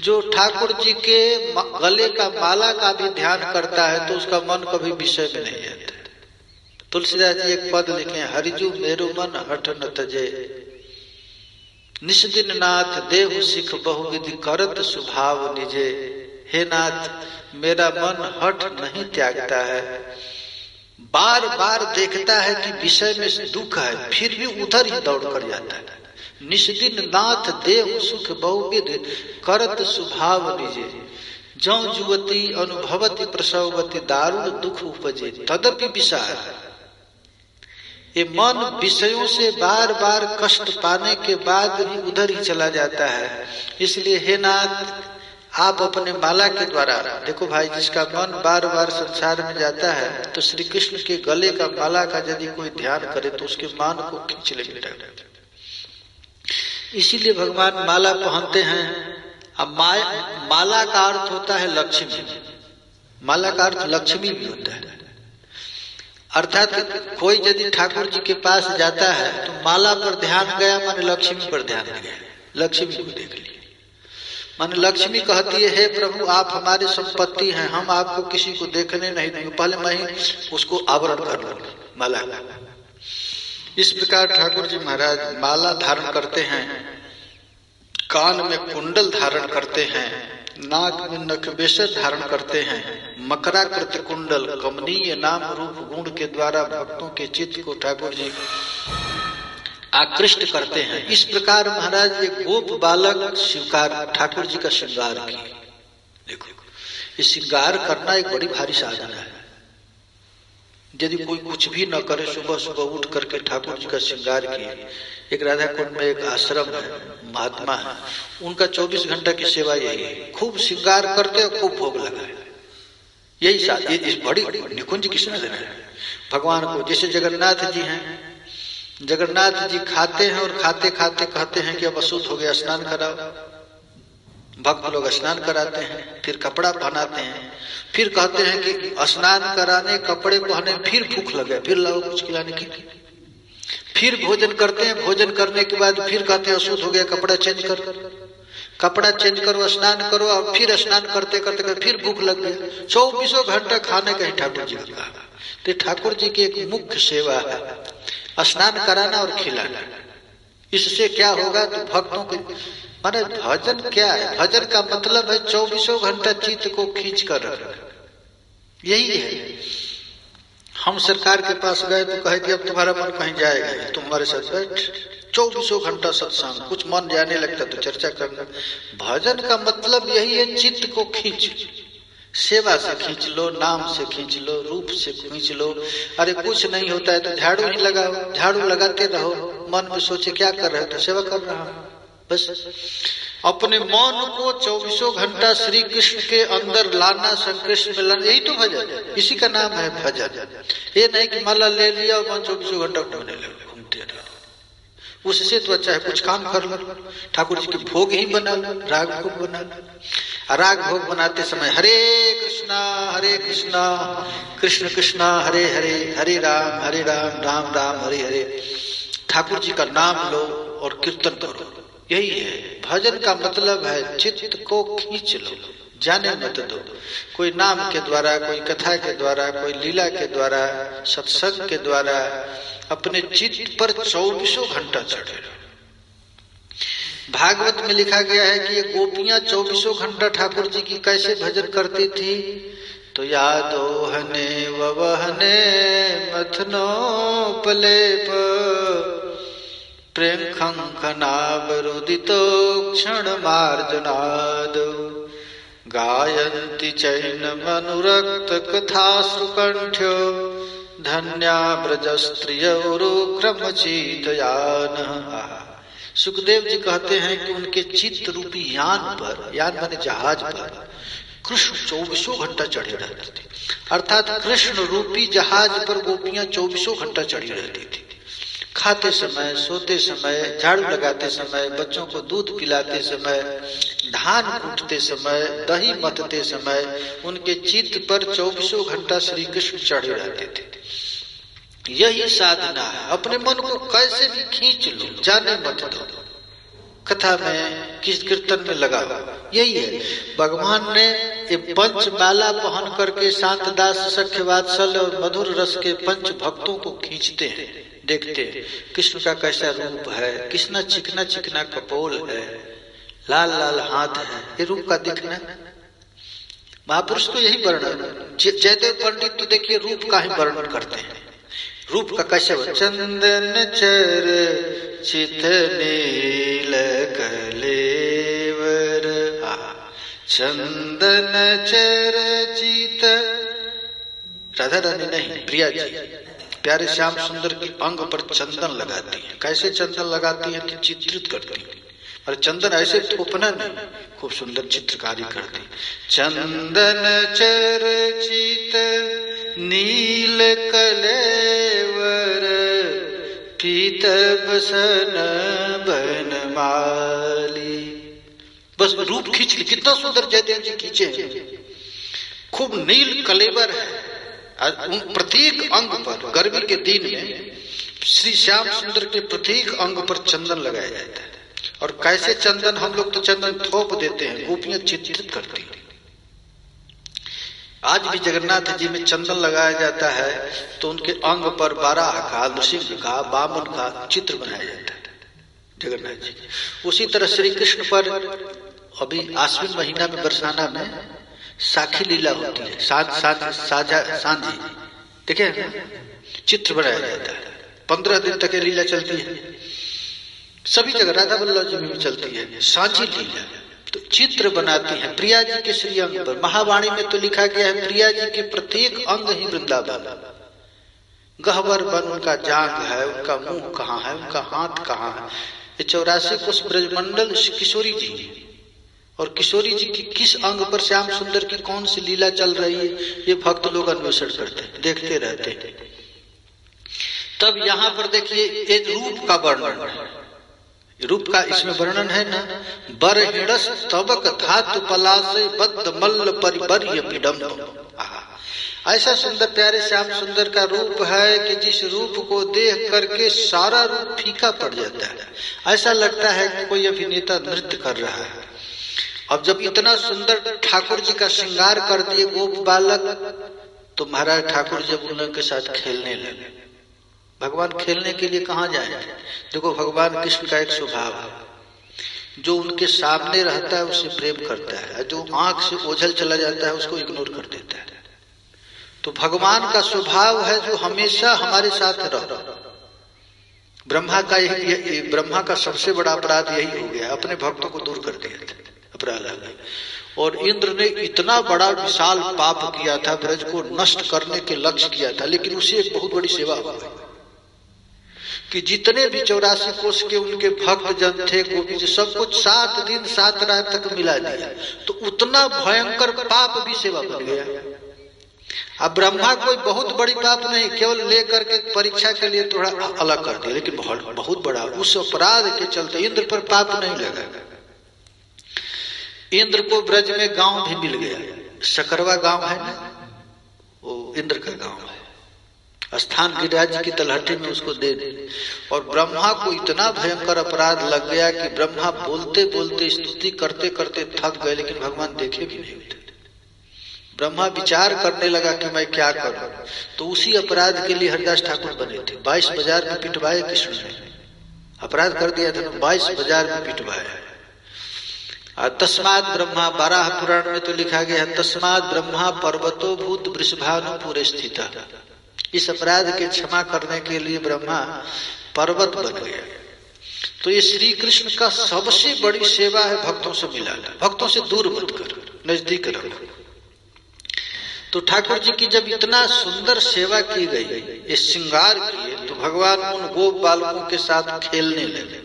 जो ठाकुर जी के गले का माला का भी ध्यान करता है तो उसका मन कभी विषय में नहीं आता। तुलसीदास जी एक पद लिखे, हरिजू मेरु मन हठ न तजे, निष्दिन नाथ देहु सिख बहुविधि करत स्वभाव निजे। हे नाथ, मेरा मन हठ नहीं त्यागता है, बार बार देखता है कि विषय में दुख है, फिर भी उधर ही दौड़ कर जाता है। निष्दिन नाथ देव सुख बहुविध करत स्वभाव निजे, जौ जुवती अनुभवती प्रसवती दारुण दुख उपजे तदपि विषाद। ये मन विषयों से बार बार कष्ट पाने के बाद भी उधर ही चला जाता है। इसलिए हे नाथ, आप अपने माला के द्वारा, देखो भाई, जिसका मन बार बार संसार में जाता है तो श्री कृष्ण के गले का माला का यदि कोई ध्यान करे तो उसके मान को खींच ले बेटा। इसीलिए भगवान माला पहनते हैं। अब माला का अर्थ होता है लक्ष्मी। माला का अर्थ लक्ष्मी भी होता है। अर्थात कोई यदि ठाकुर जी के पास जाता है तो माला पर ध्यान गया, माने लक्ष्मी पर ध्यान गया, लक्ष्मी को देख लिया। माने लक्ष्मी कहती है, हे प्रभु, आप हमारी संपत्ति हैं, हम आपको किसी को देखने नहीं देंगे, पहले मैं ही उसको आवरण कर लूंगा माला। इस प्रकार ठाकुर जी महाराज माला धारण करते हैं, कान में कुंडल धारण करते हैं, नाक में नखबेसर धारण करते हैं, मकराकृत कुंडल कमनीय नाम रूप गुण के द्वारा भक्तों के चित्त को ठाकुर जी आकृष्ट करते हैं। इस प्रकार महाराज एक गोप बालक स्वीकार ठाकुर जी का श्रृंगार किए। देखो, ये श्रृंगार करना एक बड़ी भारी साधना है। यदि कोई कुछ भी न करे, सुबह सुबह उठ करके ठाकुर जी का श्रृंगार किए। एक राधा कुंड में एक आश्रम है, महात्मा है, उनका 24 घंटा की सेवा यही है, खूब श्रृंगार करते और खूब भोग लगाए। यही साथ ये इस बड़ी निकुंज किसने देना है भगवान को। जैसे जगन्नाथ जी हैं, जगन्नाथ जी खाते हैं और खाते खाते कहते हैं कि अब अशुद्ध हो गया, स्नान कराओ। भक्त लोग स्नान कराते हैं, फिर कपड़ा पहनाते हैं, फिर कहते हैं कि स्नान कराने, कपड़े पहने, फिर भूख लगे, फिर लाओ कुछ खिलाने की, फिर भोजन करते हैं, भोजन करने के बाद फिर कहते हैं अशुद्ध हो गया, कपड़ा चेंज कर, कपड़ा चेंज करो, स्नान करो, और फिर स्नान करते करते फिर भूख लग गई। 24 घंटा खाने का ही ठाकुर जी का। तो ठाकुर जी की एक मुख्य सेवा है स्नान कराना और खिलाना। इससे क्या होगा तो भक्तों के माने भजन क्या है? भजन का मतलब है 24 घंटा चित्त को खींच कर रखना। यही है। हम सरकार के पास गए तो कहे कि अब तुम्हारा मन कहीं जाएगा, तुम हमारे साथ बैठ 24 घंटा सत्संग, कुछ मन जाने लगता तो चर्चा करना। भजन का मतलब यही है चित्त को खींच, सेवा से खींच लो, नाम से खींच लो, रूप से खींच लो। अरे कुछ नहीं होता है तो झाड़ू ही लगाओ, झाड़ू लगाते रहो, मन में सोचे क्या कर रहे हो तो सेवा कर रहा हूं। बस अपने मन को 24 घंटा श्री कृष्ण के अंदर लाना, संकृष्ण में लाना, यही तो भजन, इसी का नाम है भजन। ये नहीं कि माला ले लिया और मन 24 घंटा घूमने लगे, घूमते रहो। उससे तो अच्छा है कुछ काम कर लो, ठाकुर जी के भोग ही बना लो, राग भोग बना लो। राग भोग बनाते समय हरे कृष्णा कृष्ण कृष्णा हरे हरे, हरे राम राम राम हरे हरे। ठाकुर जी का नाम लो और कीर्तन करो। यही है भजन का मतलब है चित्त को खींच लो, जाने मत दो। कोई नाम के द्वारा, कोई कथा के द्वारा, कोई लीला के द्वारा, सत्संग के द्वारा अपने चित्त पर 24 घंटा चढ़े रहो। भागवत में लिखा गया है कि ये गोपियां 24 घंटा ठाकुर जी की कैसे भजन करती थी। तो यादोहने ववहने मथनोपलेप प्रेम खंखनावरुदितो क्षण मार्जनाद गायन्ति चैनमनुरक्त कथाश्रुकण्ठ्यो धन्या ब्रजस्त्रियरुक्रमचितयान। सुखदेव जी कहते हैं कि उनके चित्त रूपी यान पर, यान माने जहाज पर, कृष्ण 24 घंटा चढ़े रहते थे। अर्थात कृष्ण रूपी जहाज पर गोपियां 24 घंटा चढ़ी रहती थी। खाते समय, सोते समय, झाड़ू लगाते समय, बच्चों को दूध पिलाते समय, धान कूटते समय, दही मथते समय उनके चित्त पर 24 घंटा श्री कृष्ण चढ़े रहते थे। यही साधना है। अपने मन को कैसे भी खींच लो, जाने मत दो। कथा में, किस कीर्तन में लगाओ। यही है भगवान ने ये पंच माला पहन करके शांत दास, सख्य वात्सल और मधुर रस के पंच भक्तों को खींचते हैं। देखते हैं कृष्ण का कैसा रूप है, कितना चिकना चिकना कपोल है, लाल लाल हाथ है, ये रूप का दिखना। महापुरुष को यही वर्णन, जयदेव पंडित तो देखिए रूप का ही वर्णन करते हैं। रूप का कैसे? चंदन चर चित नील कलेवर, चंदन चर चित। राधा रानी नहीं, प्रिया जी प्यारे श्याम सुंदर की अंग पर चंदन लगाती है। कैसे चंदन लगाती है तो चित्रित करती है। और चंदन ऐसे थोपना नहीं, खूब सुंदर चित्रकारी करती। चंदन चर्चित नील कलेवर पीत बसन बनमाली। बस रूप खींच ली, कितना सुंदर जयदेव जी खींचे। खूब नील कलेवर है प्रत्येक अंग पर। गर्मी के दिन में श्री श्याम सुंदर के प्रत्येक अंग पर चंदन लगाया जाता है। और कैसे चंदन, हम लोग तो चंदन थोप देते हैं, गोपियां चित्रित करती हैं। आज भी जगन्नाथ जी में चंदन लगाया जाता है तो उनके अंग पर बारह का, नृसिंह का, बामन का चित्र बनाया जाता है जगन्नाथ जी। उसी तरह श्री कृष्ण पर अभी आश्विन महीना में बरसाना में साखी लीला होती है, सांझी देखिए चित्र बनाया जाता है। 15 दिन तक ये लीला चलती है। सभी जगह राधा वल्लभ जी में भी चलती है सांझी लीला। तो चित्र बनाती है प्रिया जी के श्री अंग पर। महावाणी में तो लिखा गया है प्रिया जी के प्रत्येक अंग ही वृंदावन। गहवर बन उनका जांग है, उनका मुंह कहाँ है, उनका हाथ कहाँ है। ये 84 कोष ब्रजमंडल किशोरी जी, और किशोरी जी की किस अंग पर श्याम सुंदर की कौन सी लीला चल रही है, ये भक्त लोग अन्वेषण करते हैं, देखते रहते हैं। तब यहाँ पर देखिए ये रूप का वर्णन है। रूप का इसमें वर्णन है ना, बरहिणस तबक धातु पलासे बद्ध मल्ल परिबर्य विडम्ब। ऐसा सुंदर प्यारे श्याम सुंदर का रूप है कि जिस रूप को देख करके सारा रूप फीका पड़ जाता है। ऐसा लगता है कि कोई अभिनेता नृत्य कर रहा है। अब जब इतना सुंदर ठाकुर जी का श्रृंगार कर दिए गोप बालक, तो महाराज ठाकुर जब उनके साथ खेलने लगे। भगवान खेलने के लिए कहाँ जाए? देखो भगवान कृष्ण का एक स्वभाव है, जो उनके सामने रहता है उससे प्रेम करता है, जो आंख से ओझल चला जाता है उसको इग्नोर कर देता है। तो भगवान का स्वभाव है जो हमेशा हमारे साथ रहो। ब्रह्मा का सबसे बड़ा अपराध यही हो गया, अपने भक्तों को दूर कर दिया था, अपराध। और इंद्र ने इतना बड़ा विशाल पाप किया था, ब्रज को नष्ट करने के लक्ष्य किया था, लेकिन उसे एक बहुत बड़ी सेवा हो गई कि जितने भी 84 कोष के उनके भक्त जन थे, गोपी जी, सब कुछ 7 दिन 7 रात तक मिला दिया, तो उतना भयंकर पाप भी सेवा बन गया। अब ब्रह्मा कोई बहुत बड़ी पाप नहीं, केवल लेकर के परीक्षा के लिए थोड़ा अलग कर दिया, लेकिन बहुत बड़ा उस अपराध के चलते इंद्र पर पाप नहीं लगा। इंद्र को ब्रज में गांव भी मिल गया, सकरवा गांव है ना, वो इंद्र का गांव है, स्थान गिरिराज की तलहटी में उसको दे दे। और ब्रह्मा को इतना भयंकर अपराध लग गया कि ब्रह्मा बोलते बोलते स्तुति करते करते थक गए, लेकिन भगवान देखे भी नहीं होते। ब्रह्मा विचार करने लगा कि मैं क्या करूं, तो उसी अपराध के लिए हरिदास ठाकुर बने थे। 22 बाजार में पिटवाए कृष्ण ने, अपराध कर दिया था, 22 बाजार में पिटवाया। तस्माद ब्रह्मा, 12 पुराण में तो लिखा गया है, तस्माद ब्रह्मा पर्वतो भूत वृषभानुपुरे स्थित। इस अपराध के क्षमा करने के लिए ब्रह्मा पर्वत बन गया। तो ये श्री कृष्ण का सबसे बड़ी सेवा है भक्तों से मिलाना, भक्तों से दूर मत करो, नजदीक रखो। तो ठाकुर जी की जब इतना सुंदर सेवा की गई, ये श्रृंगार किए, तो भगवान उन गोप बालकों के साथ खेलने लगे।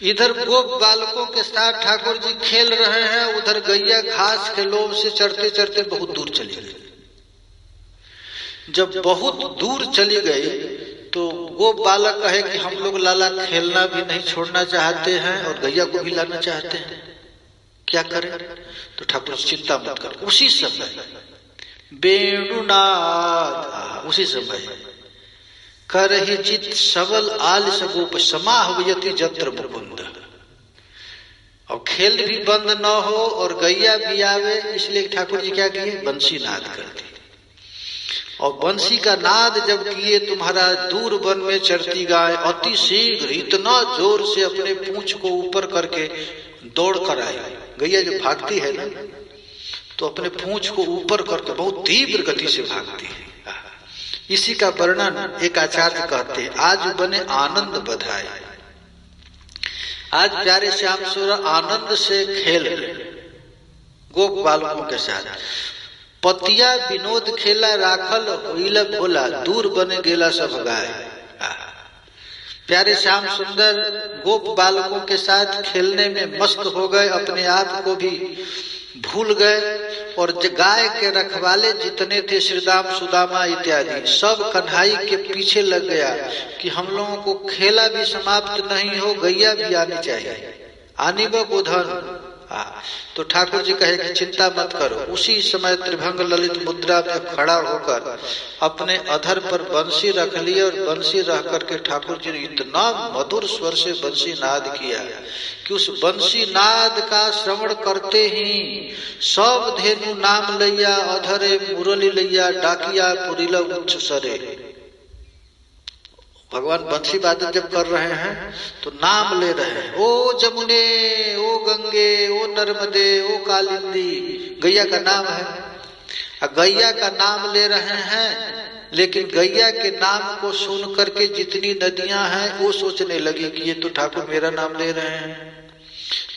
इधर गोप बालकों के साथ ठाकुर जी खेल रहे हैं, उधर गैया घास के लोभ से चढ़ते चढ़ते बहुत दूर चली गई। जब बहुत दूर चली गई तो गोप बालक कहे कि हम लोग लाला खेलना भी नहीं छोड़ना चाहते हैं और गैया को भी लाना चाहते हैं, क्या करें? तो ठाकुर चिंता मत करो। उसी समय वेणुनाद, उसी समय करहि चित सबल आलिस गोप समाहवयति जत्र मुकुंद। और खेल भी बंद न हो और गैया भी आवे, इसलिए ठाकुर जी क्या किए? बंसी नाद कर दी। और बंसी का नाद जब किए, तुम्हारा दूर वन में चरती गाय अति शीघ्र इतना जोर से अपने पूंछ को ऊपर करके दौड़ कर आई। गैया जो भागती है ना, तो अपने पूंछ को ऊपर करके बहुत तीव्र गति से भागती है। इसी का वर्णन एक आचार्य कहते हैं, आज बने आनंद बधाई। आज प्यारे श्याम सुंदर आनंद से खेल गोप बालकों के साथ। पतिया विनोद खेला राखल होइल भोला, दूर बने गेला सब गाय। प्यारे श्याम सुंदर गोप बालकों के साथ खेलने में मस्त हो गए, अपने आप को भी भूल गए। और गाय के रखवाले जितने थे, श्रीदाम सुदामा इत्यादि, सब कन्हई के पीछे लग गया कि हम लोगों को खेला भी समाप्त नहीं हो, गैया भी आनी चाहिए, आनी व गोधन। तो ठाकुर जी कहे कि चिंता मत करो। उसी समय त्रिभंग ललित मुद्रा में खड़ा होकर अपने अधर पर बंसी रख ली, और बंसी रख करके ठाकुर जी ने इतना मधुर स्वर से बंसी नाद किया कि उस बंसी नाद का श्रवण करते ही सब धेनु नाम लैया, अधरे मुरली लैया, डाकिया पुरीला उच्च सरे। भगवान बंसी वादन जब कर रहे हैं तो नाम ले रहे हैं, ओ जमुने, ओ गंगे, ओ नर्मदे, ओ कालिंदी, गैया का नाम है। गैया का नाम ले रहे हैं, लेकिन गैया के नाम को सुन करके जितनी नदियां हैं वो सोचने लगी कि ये तो ठाकुर मेरा नाम ले रहे हैं।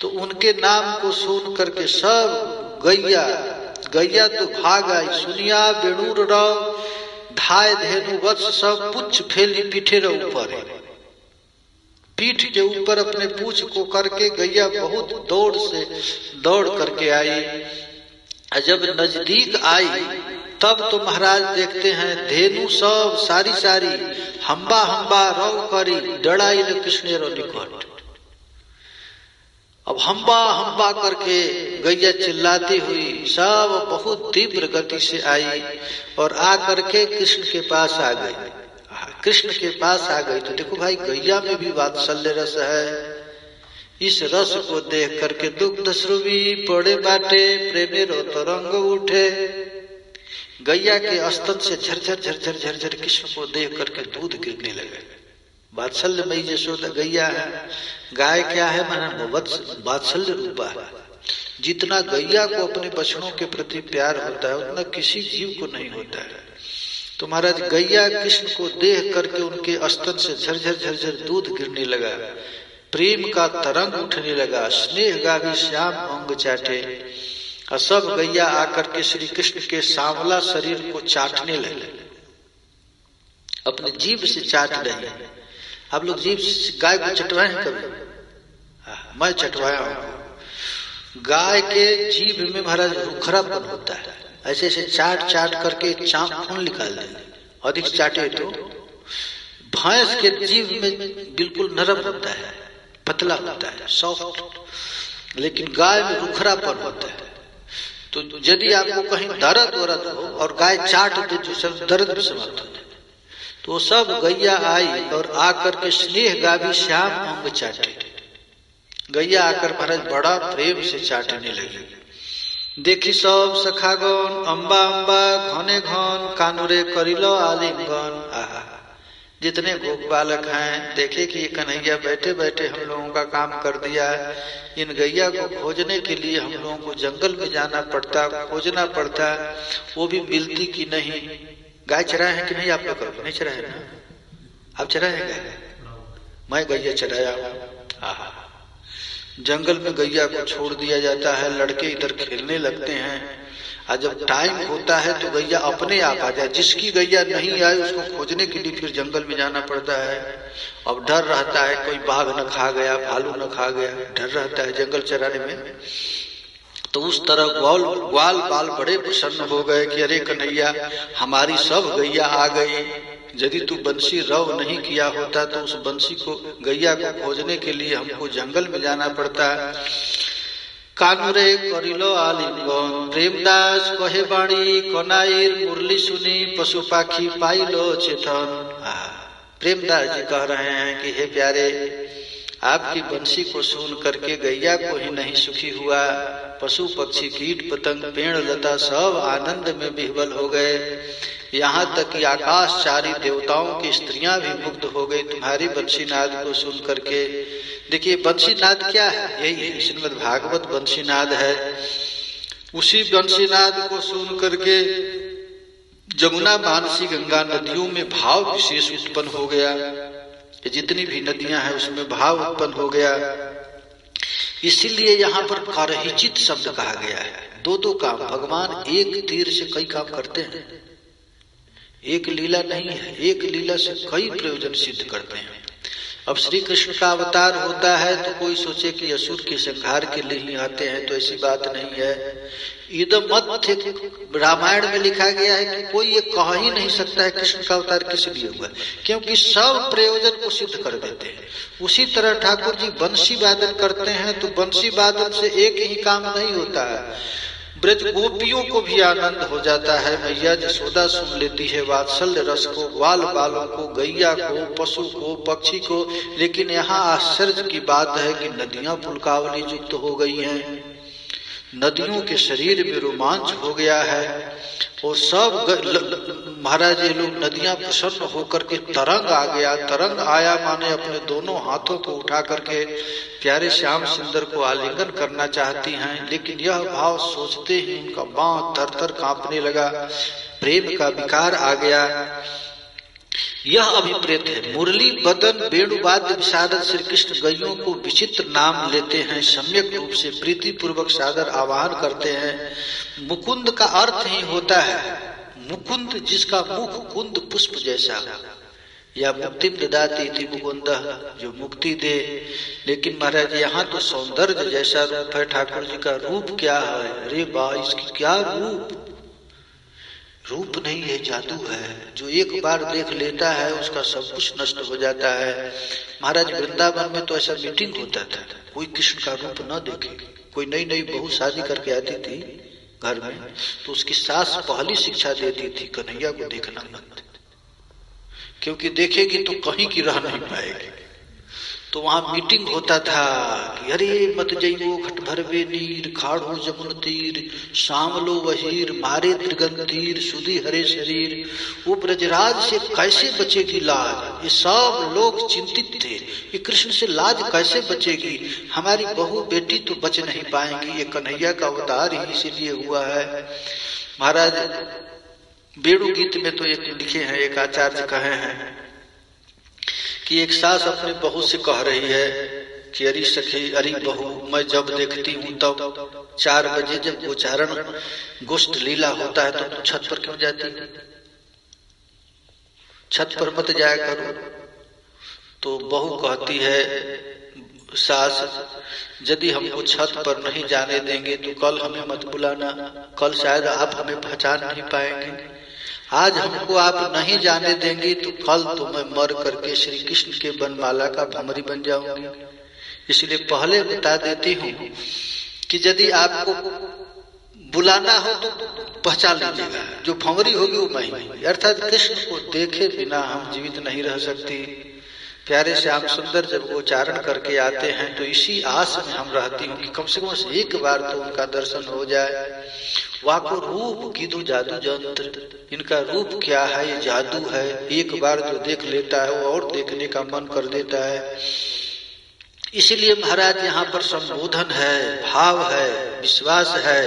तो उनके नाम को सुन करके सब गैया तो भाग आई। सुनिया बेणुर राव धाय धेनु वत्स, सब पुच्छ फैली पीठे ऊपर, पीठ के ऊपर अपने पूछ को करके गैया बहुत दौड़ करके आई। जब नजदीक आई तब तो महाराज देखते हैं धेनु सब सारी हम्बा रव करी डड़ाई न कृष्ण रो निकट। अब हम्बा करके गैया चिल्लाती हुई सब बहुत तीव्र गति से आई और आ करके कृष्ण के पास आ गई। कृष्ण के पास आ गई तो देखो भाई, गैया में भी वात्सल्य रस है, इस रस को देख करके दुग्ध श्रुवी पड़े बाटे, प्रेमे रो तरंग उठे। गैया के स्तन से झरझर झरझर झरझर कृष्ण को देख करके दूध गिरने लगे। वात्सल्य मई यशोदा गैया है। गाय क्या है? माना वात्सल्य रूपा है। जितना गैया को अपने बछड़ों के प्रति प्यार होता है उतना किसी जीव को नहीं होता है। तो महाराज गैया कृष्ण को देख करके उनके स्तन से झरझर झरझर दूध गिरने लगा, प्रेम का तरंग उठने लगा। स्नेह गावी श्याम अंग चाटे। और सब गैया आकर के श्री कृष्ण के सांवला शरीर को चाटने लगे, अपने जीभ से चाट रहे। आप लोग जीभ से गाय को चटवाए हैं कभी? मैं चटवाया हूं। गाय के जीभ में महाराज रुखरापन होता है, ऐसे ऐसे चाट चाट करके चाक खून निकाल देंगे, अधिक चाटे तो। भैंस के जीभ में बिल्कुल नरम होता है, पतला होता है, सॉफ्ट, लेकिन गाय में रुखरापन होता है। तो यदि आपको कहीं दर्द वरद हो और गाय चाट दे तो सब दर्द भी समाप्त हो जाए। तो सब गैया आई और आकर के स्नेह गावी श्याम अंग चाटे। गैया आकर महाराज बड़ा प्रेम से चाटने लगी। देखी सब सखागण अम्बा अम्बा घने घन, कानुरे करिलो आलिंगन। आहा, जितने गोप बालक हैं देखे कि ये कन्हैया बैठे बैठे हम लोगों का काम कर दिया है। इन गैया को खोजने के लिए हम लोगों को जंगल में जाना पड़ता, खोजना पड़ता, वो भी मिलती कि नहीं। गाय चराए हैं कि नहीं? आप लोग नहीं चराए ना? आप चराए हैं गाय? मैं गैया चराया हूं। आहा, जंगल में गैया को छोड़ दिया जाता है, लड़के इधर खेलने लगते हैं, और जब टाइम होता है तो गैया अपने आप आ जाए। जिसकी गैया नहीं आए उसको खोजने के लिए फिर जंगल में जाना पड़ता है। अब डर रहता है कोई बाघ न खा गया, भालू न खा गया, डर रहता है जंगल चराने में। तो उस तरह ग्वाल बाल बड़े प्रसन्न हो गए कि अरे कन्हैया हमारी सब गैया आ गई। यदि तू बंसी रव नहीं किया होता तो उस बंसी को गैया को खोजने के लिए हमको जंगल में जाना पड़ता। कानुरे करिलो आलिंगन, प्रेमदास कहे बाणी कनाईर मुरली सुनी, पशु पाखी पाइलो चेतन। प्रेमदास जी कह रहे हैं कि हे प्यारे, आपकी बंसी को सुन करके गैया को ही नहीं सुखी हुआ, पशु पक्षी कीट पतंग पेड़ लता सब आनंद में विह्वल हो गए। यहाँ तक कि आकाशचारी देवताओं की स्त्रियां भी मुग्ध हो गई तुम्हारी बंसीनाद को सुन करके। देखिए बंसीनाद क्या है? यही है श्रीमद् भागवत बंसीनाद है। उसी बंसीनाद को सुन करके जमुना मानसी गंगा नदियों में भाव विशेष उत्पन्न हो गया। जितनी भी नदियां हैं उसमें भाव उत्पन्न हो गया। इसीलिए यहाँ पर करहिचित शब्द कहा गया है। दो दो काम, भगवान एक तीर से कई काम करते हैं। एक लीला नहीं है, एक लीला से कई प्रयोजन सिद्ध करते हैं। अब श्री कृष्ण का अवतार होता है तो कोई सोचे कि असुर के संहार के लिए ही आते हैं, तो ऐसी बात नहीं है। इदमत्थ रामायण में लिखा गया है कि कोई ये कह ही नहीं सकता है कृष्ण का अवतार किस लिए हुआ, क्योंकि सब प्रयोजन को सिद्ध कर देते हैं। उसी तरह ठाकुर जी बंसी वादन करते हैं तो बंसी वादन से एक ही काम नहीं होता है, ब्रज गोपियों को भी आनंद हो जाता है। मैया जसोदा सुन लेती है वात्सल्य रस को, ग्वाल बालों को, गैया को, पशु को, पक्षी को। लेकिन यहाँ आश्चर्य की बात है कि नदियां पुलकावली युक्त हो गई हैं, नदियों के शरीर में रोमांच हो गया है, और सब महाराज ये लोग नदियां प्रसन्न होकर के तरंग आ गया। तरंग आया माने अपने दोनों हाथों को उठा करके प्यारे श्याम सुंदर को आलिंगन करना चाहती हैं, लेकिन यह भाव सोचते ही उनका बांह थर थर कांपने लगा, प्रेम का विकार आ गया। यह अभिप्रेत है। मुरली बदन वेणुवाद्य विशारद श्री कृष्ण गैयों को विचित्र नाम लेते हैं, सम्यक रूप से प्रीति पूर्वक सादर आवाहन करते हैं। मुकुंद का अर्थ ही होता है मुकुंद, जिसका मुख कुंद पुष्प जैसा, या मुक्ति ददाति थी मुकुंद, जो मुक्ति दे। लेकिन महाराज यहाँ तो सौंदर्य जैसा रूप है ठाकुर जी का। रूप क्या है? अरे वाह, इसकी क्या रूप नहीं है, जादू है। जो एक बार देख लेता है उसका सब कुछ नष्ट हो जाता है। महाराज वृंदावन में तो ऐसा मीटिंग होता था, कोई कृष्ण का रूप न देखे। कोई नई नई बहू शादी करके आती थी घर में, तो उसकी सास पहली शिक्षा देती थी कन्हैया को देखना मत, क्योंकि देखेगी तो कहीं की रह नहीं पाएगी। तो वहां मीटिंग होता था कि अरे मत जइयो घट भरवे नीर, खाड़ो जमुन तीर, सामलो वहीर, मारे त्रिगन तीर, सुधी हरे शरीर। वो ब्रजराज से कैसे बचेगी लाज, ये सब लोग चिंतित थे कि कृष्ण से लाज कैसे बचेगी, हमारी बहू बेटी तो बच नहीं पाएंगी, ये कन्हैया का अवतार ही इसीलिए हुआ है। महाराज बेणु गीत में तो एक लिखे हैं, एक आचार्य कहे हैं कि एक सास अपने बहू से कह रही है कि अरे सखी, अरे बहू, मैं जब देखती हूँ तब 4 बजे जब गोचारण गोष्ठ लीला होता है तो तुम छत पर क्यों जाती, छत पर मत जाया करो। तो बहू कहती है, सास, यदि हमको छत पर नहीं जाने देंगे तो कल हमें मत बुलाना, कल शायद आप हमें पहचान नहीं पाएंगे। आज हमको आप नहीं जाने देंगे तो कल तो मैं मर करके श्री कृष्ण के बनमाला का भंवरी बन जाऊंगी। इसलिए पहले बता देती हूँ कि यदि आपको बुलाना हो तो पहचान लीजिएगा, जो भंवरी होगी वो मैं होगी। अर्थात कृष्ण को देखे बिना हम जीवित नहीं रह सकती। प्यारे श्याम सुंदर जब वो उच्चारण करके आते हैं तो इसी आस में हम रहती हूँ कि कम से कम एक बार तो उनका दर्शन हो जाए। वाको रूप गिदु जादू जंत्र, इनका रूप क्या है, ये जादू है। एक बार जो देख लेता है वो और देखने का मन कर देता है। इसलिए महाराज यहाँ पर संबोधन है, भाव है, विश्वास है।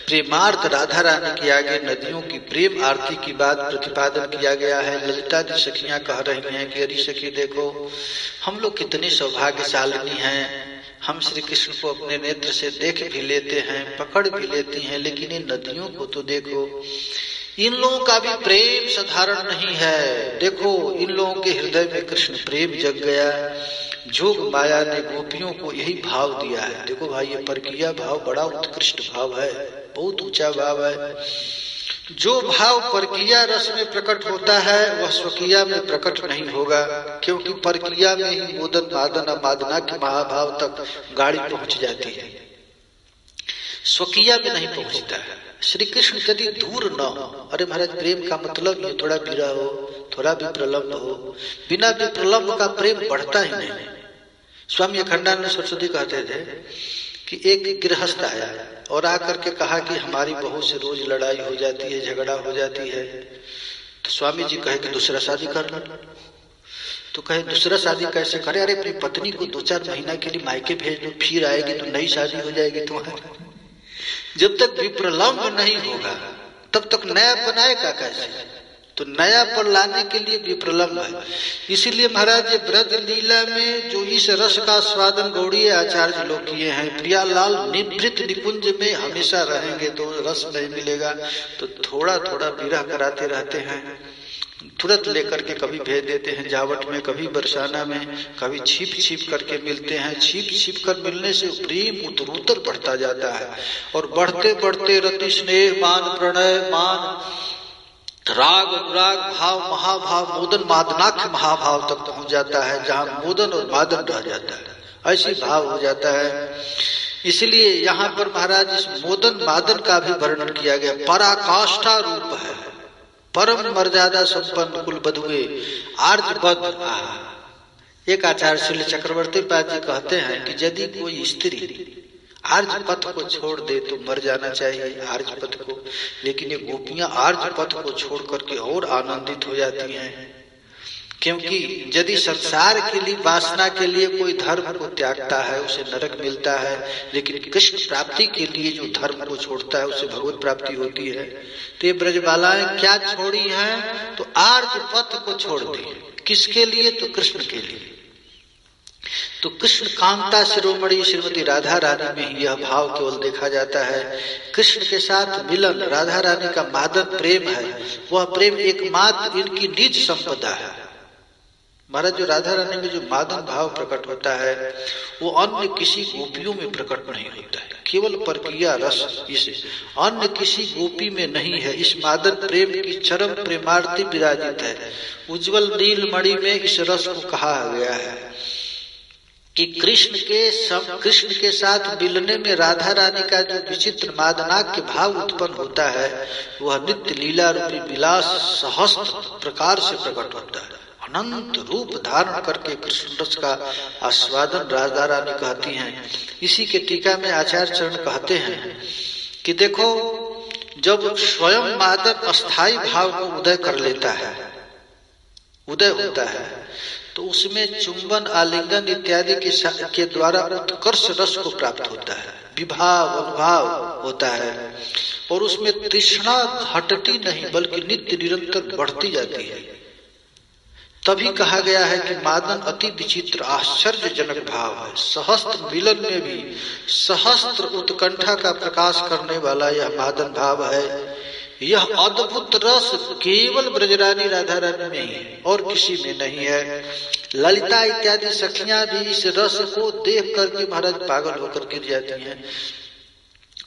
प्रेमार्थ राधा रानी के आगे नदियों की प्रेम आरती की बात प्रतिपादन किया गया है। ललिता जी सखियां कह रही हैं कि अरे सखी देखो, हम लोग कितनी सौभाग्यशालिनी हैं, हम श्री कृष्ण को अपने नेत्र से देख भी लेते हैं, पकड़ भी लेती हैं, लेकिन इन नदियों को तो देखो, इन लोगों का भी प्रेम साधारण नहीं है। देखो इन लोगों के हृदय में कृष्ण प्रेम जग गया। जोग माया ने गोपियों को यही भाव दिया है। देखो भाई, ये परकीया भाव बड़ा उत्कृष्ट भाव है, बहुत ऊंचा भाव है। जो भाव परकीया रस में प्रकट होता है वह स्वकीया में प्रकट नहीं होगा, क्योंकि परकीया में ही मोदन मादन मादना के महाभाव तक गाड़ी पहुंच जाती है, स्वकीया में नहीं पहुंचता है। श्री कृष्ण यदि दूर न हो, अरे महाराज प्रेम का मतलब ये थोड़ा विरह हो, थोड़ा भी प्रलंब हो, बिना भी प्रलंब का प्रेम बढ़ता ही नहीं। स्वामी अखंडानंद सरस्वती कहते थे कि एक गृहस्थ आया और आकर के कहा कि हमारी बहू से रोज लड़ाई हो जाती है, झगड़ा हो जाती है। तो स्वामी जी कहे कि दूसरा शादी कर लो। तो कहे दूसरा शादी कैसे करे, अरे अपनी पत्नी को 2-4 महीना के लिए मायके भेज दो, फिर आएगी तो नई शादी हो जाएगी तुम्हारी। जब तक विप्रलंब नहीं होगा तब तक नया बनाएगा कैसे, तो नया पर लाने के लिए विप्रलंब है। इसीलिए महाराज ये ब्रज लीला में जो इस रस का स्वादन गौड़ीय आचार्य लोग किए हैं, प्रियालाल निवृत्त निकुंज में हमेशा रहेंगे तो रस नहीं मिलेगा, तो थोड़ा थोड़ा विरह कराते रहते हैं। तुरंत लेकर के कभी भेज देते हैं जावट में, कभी बरसाना में, कभी छिप छिप करके मिलते हैं। छिप छिप कर मिलने से प्रेम उत्तरोत्तर बढ़ता जाता है और बढ़ते बढ़ते रति स्नेह मान प्रणय मान राग अनुराग भाव महाभाव मोदन मादनाख्य महाभाव तक पहुंच जाता है, जहां मोदन और मादन रह जाता है, ऐसी भाव हो जाता है। इसलिए यहाँ पर महाराज इस मोदन मादन का भी वर्णन किया गया। पराकाष्ठा रूप है, परम मर्यादा संपन्न कुल बधुए आर्जबद्ध। एक आचार्य श्री चक्रवर्ती पाद जी कहते हैं कि यदि कोई स्त्री आर्ज पथ को छोड़ दे तो मर जाना चाहिए आर्ज पथ को, लेकिन ये गोपियां आर्ज पथ को छोड़ करके और आनंदित हो जाती हैं, क्योंकि यदि संसार के लिए वासना के लिए कोई धर्म को त्यागता है उसे नरक मिलता है, लेकिन कृष्ण प्राप्ति के लिए जो धर्म को छोड़ता है उसे भगवत प्राप्ति होती है। तो ये ब्रजबालाएं क्या छोड़ी हैं, तो आर्ज पथ को छोड़ दी। किसके लिए, तो कृष्ण के लिए। तो कृष्ण कांता शिरोमणि श्रीमती राधा रानी में ही यह भाव केवल देखा जाता है। कृष्ण के साथ मिलन राधा रानी का मादक प्रेम है, वह प्रेम एकमात्र इनकी निज संपदा है। महाराज जो राधा रानी में जो मादन भाव प्रकट होता है वो अन्य किसी गोपियों में प्रकट नहीं होता है, केवल परकिया रस इस अन्य किसी गोपी में नहीं है। इस मादन प्रेम की चरम प्रेमार्ति विराजित है। उज्जवल नीलमणि में इस रस को कहा गया है कि कृष्ण के साथ मिलने में राधा रानी का जो विचित्र मादनाक्य भाव उत्पन्न होता है वह नित्य लीला रूपी विलास सहस्त्र प्रकार से प्रकट होता है, अनंत रूप धारण करके कृष्ण रस का आस्वादन राधा रानी कहती हैं। इसी के टीका में आचार्य चरण कहते हैं कि देखो, जब स्वयं मादन अस्थाई भाव को उदय कर लेता है, उदय होता है, तो उसमें चुंबन, आलिंगन इत्यादि के द्वारा उत्कर्ष रस को प्राप्त होता है, विभाव अनुभाव होता है, और उसमें तृष्णा घटती नहीं बल्कि नित्य निरंतर बढ़ती जाती है। तभी कहा गया है कि मादन अति विचित्र आश्चर्यजनक भाव है। सहस्त्र मिलन में भी सहस्त्र उत्कंठा का प्रकाश करने वाला यह मादन भाव है। यह अद्भुत रस केवल ब्रजरानी राधा रानी में ही और किसी में नहीं है। ललिता इत्यादि सखियां भी इस रस को देख करके महाराज पागल होकर गिर जाती हैं।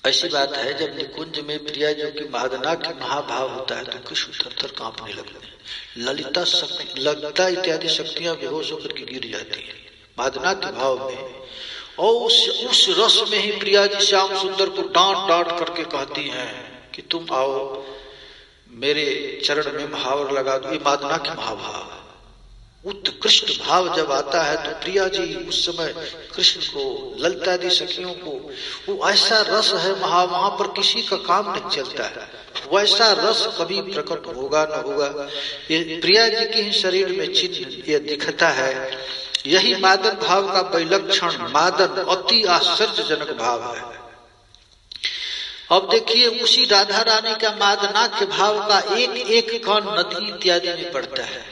ऐसी बात है, जब निकुंज में प्रिया जो कि मादना के महाभाव होता है तो कृष्ण थर-थर कांपने लगते हैं। ललिता इत्यादि शक्तियां बेहोश होकर के गिर जाती है मादना के भाव में, और उस रस में ही प्रिया जी श्याम सुंदर को डांट डांट करके कहती हैं कि तुम आओ मेरे चरण में महावर लगा दो। ये मादना के महाभाव, उत्कृष्ट भाव जब आता है तो प्रिया जी उस समय कृष्ण को, ललितादि सखियों को, वो ऐसा रस है वहां पर किसी का काम नहीं चलता है, वैसा रस कभी प्रकट होगा न होगा। ये प्रिया जी के ही शरीर में चिन्ह ये दिखता है। यही मादन भाव का विलक्षण मादन अति आश्चर्यजनक भाव है। अब देखिए, उसी राधा रानी का मादना के भाव का एक एक कण नदी इत्यादि में पड़ता है,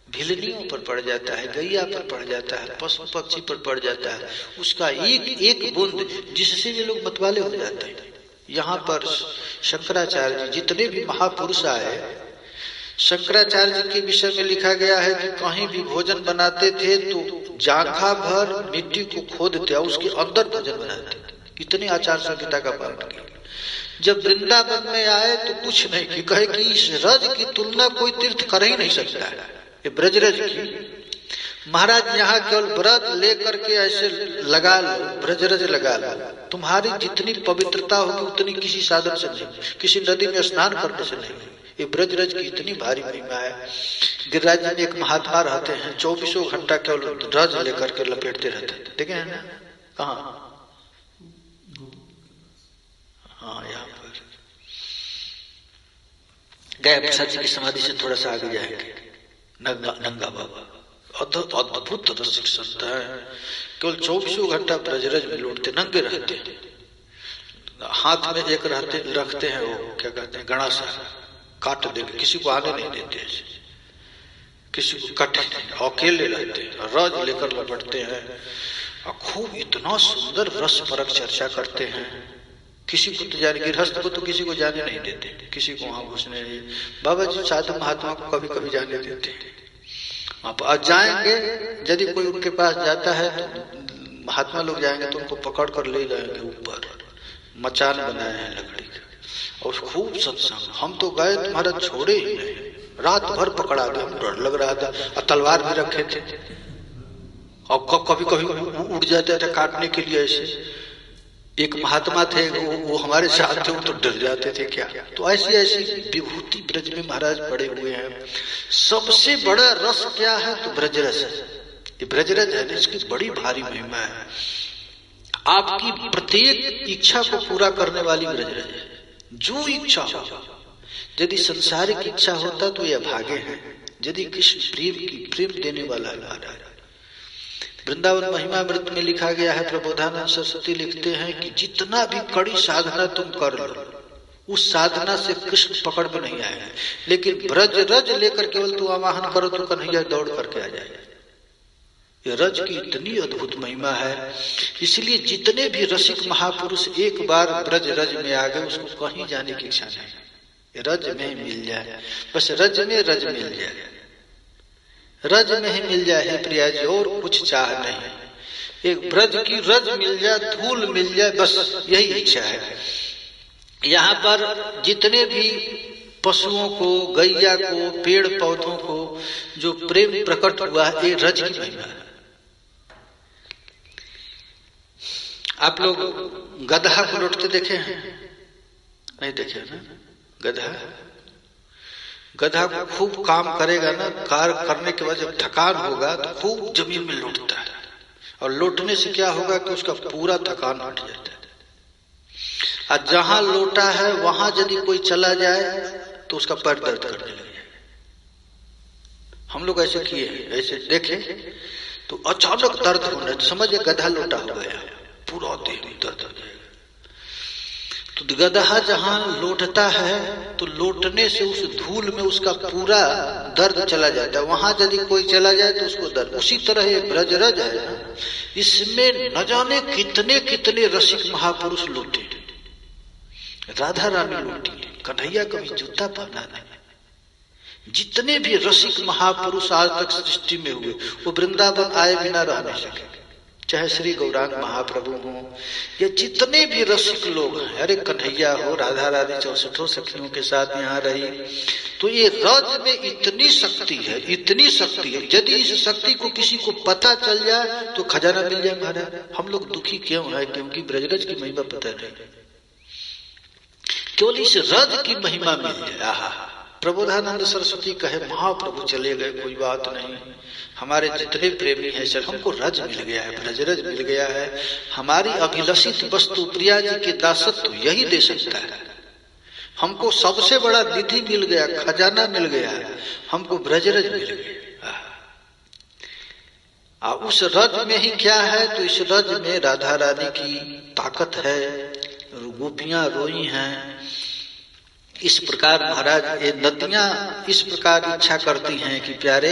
भिलनियों पर पड़ जाता है, गैया पर पड़ जाता है, पशु पक्षी पर पड़ जाता है। उसका एक एक बूंद जिससे भी लोग मतवाले हो जाते हैं। यहाँ पर शंकराचार्य जी, जितने भी महापुरुष आए, शंकराचार्य जी के विषय में लिखा गया है कि कहीं भी भोजन बनाते थे तो जांघा भर मिट्टी को खोदते और उसके अंदर भोजन बनाते थे। इतनी आचार संहिता का पालन किया। जब वृंदावन में आए तो कुछ नहीं कि कहे कि इस रज की तुलना कोई तीर्थ कर ही नहीं सकता है, ये ब्रजरज की। महाराज यहाँ केवल व्रत लेकर के ऐसे लगा लो, ब्रजरज लगा लो, तुम्हारी जितनी पवित्रता होगी उतनी किसी साधन से नहीं, किसी नदी में स्नान करने से नहीं। ये ब्रजरज की इतनी भारी महिमा है। गिरिराज जी में एक महात्मा रहते हैं, 24 घंटा केवल रज लेकर के लपेटते रहते थे, देखे है ना? कहाँ? हाँ, यहाँ पर गया प्रसाद जी की समाधि से थोड़ा सा आगे जाएंगे, नंगा बाबा अद्भुत रसिक संत है। केवल 24 घंटा ब्रजरज में लौटते, नंगे रहते, हाथ में एक रखते हैं, वो क्या कहते हैं, गणासा, काट देंगे, किसी को आने नहीं देते, किसी को कटे नहीं, अकेले रहते, रज लेकर लपटते हैं और खूब इतना सुंदर रस परक चर्चा करते हैं। किसी को तो जाने, गृहस्थ को तो किसी को जाने नहीं देते, किसी को वहां घुसने नहीं। बाबा जी साधु महात्मा को कभी कभी जाने देते हैं। आप जाएंगे, यदि कोई उनके पास जाता है तो महात्मा लोग जाएंगे तो उनको पकड़ कर ले जाएंगे ऊपर, मचान बनाए हैं लकड़ी का, और खूब सत्संग। हम तो गए, तुम्हारा छोड़े ही नहीं, रात भर पकड़ा गया, डर लग रहा था, और तलवार भी रखे थे, और कभी कभी उड़ जाते थे काटने के लिए। ऐसे एक महात्मा थे, वो हमारे साथ थे, वो तो डर जाते थे क्या। तो ऐसी ऐसी विभूति ब्रज में महाराज पड़े हुए हैं। सबसे बड़ा रस क्या है तो ब्रजरस है। ये ब्रजरस है, इसकी बड़ी भारी महिमा है। आपकी प्रत्येक इच्छा को पूरा करने वाली ब्रजरस है। जो इच्छा हो, यदि संसारिक इच्छा होता तो ये भागे हैं, यदि कृष्ण प्रेम देने वाला है महाराज। वृंदावन महिमामृत में लिखा गया है, प्रबोधानंद सरस्वती लिखते हैं कि जितना भी कड़ी साधना तुम कर लो, उस साधना से कृष्ण पकड़ में नहीं आएंगे, लेकिन ब्रज रज लेकर केवल तू आवाहन करो तो कन्हैया दौड़ करके आ जाए। ये रज की इतनी अद्भुत महिमा है, इसलिए जितने भी रसिक महापुरुष एक बार ब्रज रज में आ गए, उसको कहीं जाने की इच्छा नहीं, रज में मिल जाए, बस रज में रज मिल जाए, रज में ही मिल जाए है प्रिया जी, और कुछ चाह नहीं। एक ब्रज की रज मिल जाए, धूल मिल जाए, बस यही इच्छा है। यहाँ पर जितने भी पशुओं को, गैया को, पेड़ पौधों को जो प्रेम प्रकट हुआ है, ये रज की महिमा है। आप लोग गधा को लौटते देखे हैं? नहीं देखे ना? गधा गधा को खूब काम करेगा ना, कार्य करने के बाद जब थकान होगा तो खूब जमीन में लौटता है, और लौटने से क्या होगा कि उसका पूरा थकान हट जाता है। और जहां लौटा है वहां यदि कोई चला जाए तो उसका पैर दर्द करने लगे। हम लोग ऐसे किए हैं, ऐसे देखे तो अचानक दर्द होने तो समझिए गधा लौटा हो गया, पूरा देह में दर्द हो जाएगा। तो गधा जहां लौटता है तो लौटने से उस धूल में उसका पूरा दर्द चला जाता है, वहां यदि कोई चला जाए तो उसको दर्द। उसी तरह ये ब्रजरज है ना, इसमें न जाने कितने कितने रसिक महापुरुष लौटे, राधा रानी लौटी, कन्हैया कभी जूता पहना नहीं। जितने भी रसिक महापुरुष आज तक सृष्टि में हुए वो वृंदावन आए बिना रह नहीं सके, चाहे श्री गौरांग महाप्रभु हो या जितने भी रसिक लोग हैं। अरे कन्हैया हो, राधा रानी 64 सखियों के साथ यहाँ रही। तो ये रज में इतनी शक्ति है, इतनी शक्ति है, यदि इस शक्ति को किसी को पता चल जाए तो खजाना मिल जाए महाराज। हम लोग दुखी क्यों है? क्योंकि ब्रजरज की महिमा पता नहीं, केवल इस रज की महिमा मिल जाए। आहा, प्रबोधानंद सरस्वती कहे महाप्रभु चले गए कोई बात नहीं, हमारे जितने प्रेमी हैं सर, हमको रज मिल गया है, ब्रजरज मिल गया है। हमारी अभिलषित वस्तु प्रिया जी के दासत्व यही दे सकता है। हमको सबसे बड़ा निधि मिल गया, खजाना मिल गया, हमको ब्रजरज मिल गया। उस रज में ही क्या है? तो इस रज में राधा रानी की ताकत है, गोपियां रोई हैं। इस प्रकार महाराज ये नदियां इस प्रकार इच्छा करती हैं कि प्यारे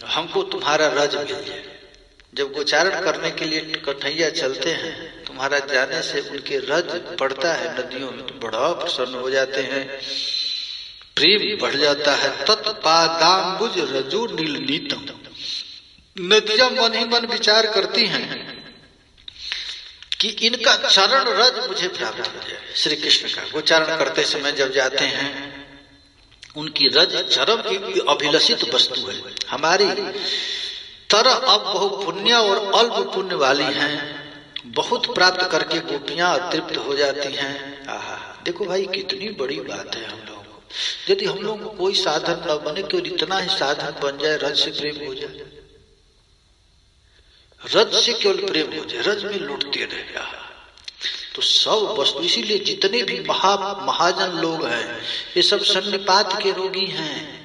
हमको तुम्हारा रज मिल जाए। जब गोचारण करने के लिए कन्हैया चलते हैं तुम्हारा जाने से उनके रज पड़ता है नदियों में तो बड़ा प्रसन्न हो जाते हैं, प्रेम बढ़ जाता है। तत्पादाम्बुज रजो नील नीतम, नदियां मन ही मन विचार करती हैं कि इनका चरण रज मुझे प्राप्त हो जाए। श्री कृष्ण का गोचारण करते समय जब जाते हैं उनकी रज चरम की अभिलषित वस्तु है। हमारी तरह अब बहु पुण्य और अल्प पुण्य वाली हैं, बहुत प्राप्त करके गोपियां तृप्त हो जाती हैं। आहा, देखो भाई कितनी बड़ी बात है। हम लोग को यदि हम लोग को कोई साधन न बने, केवल इतना ही साधन बन जाए, रज से प्रेम हो जाए, रज से केवल प्रेम हो जाए, रज में लुटते रहे तो सब वस्तु। इसीलिए जितने भी महाजन लोग हैं ये सब सन्निपात के रोगी हैं।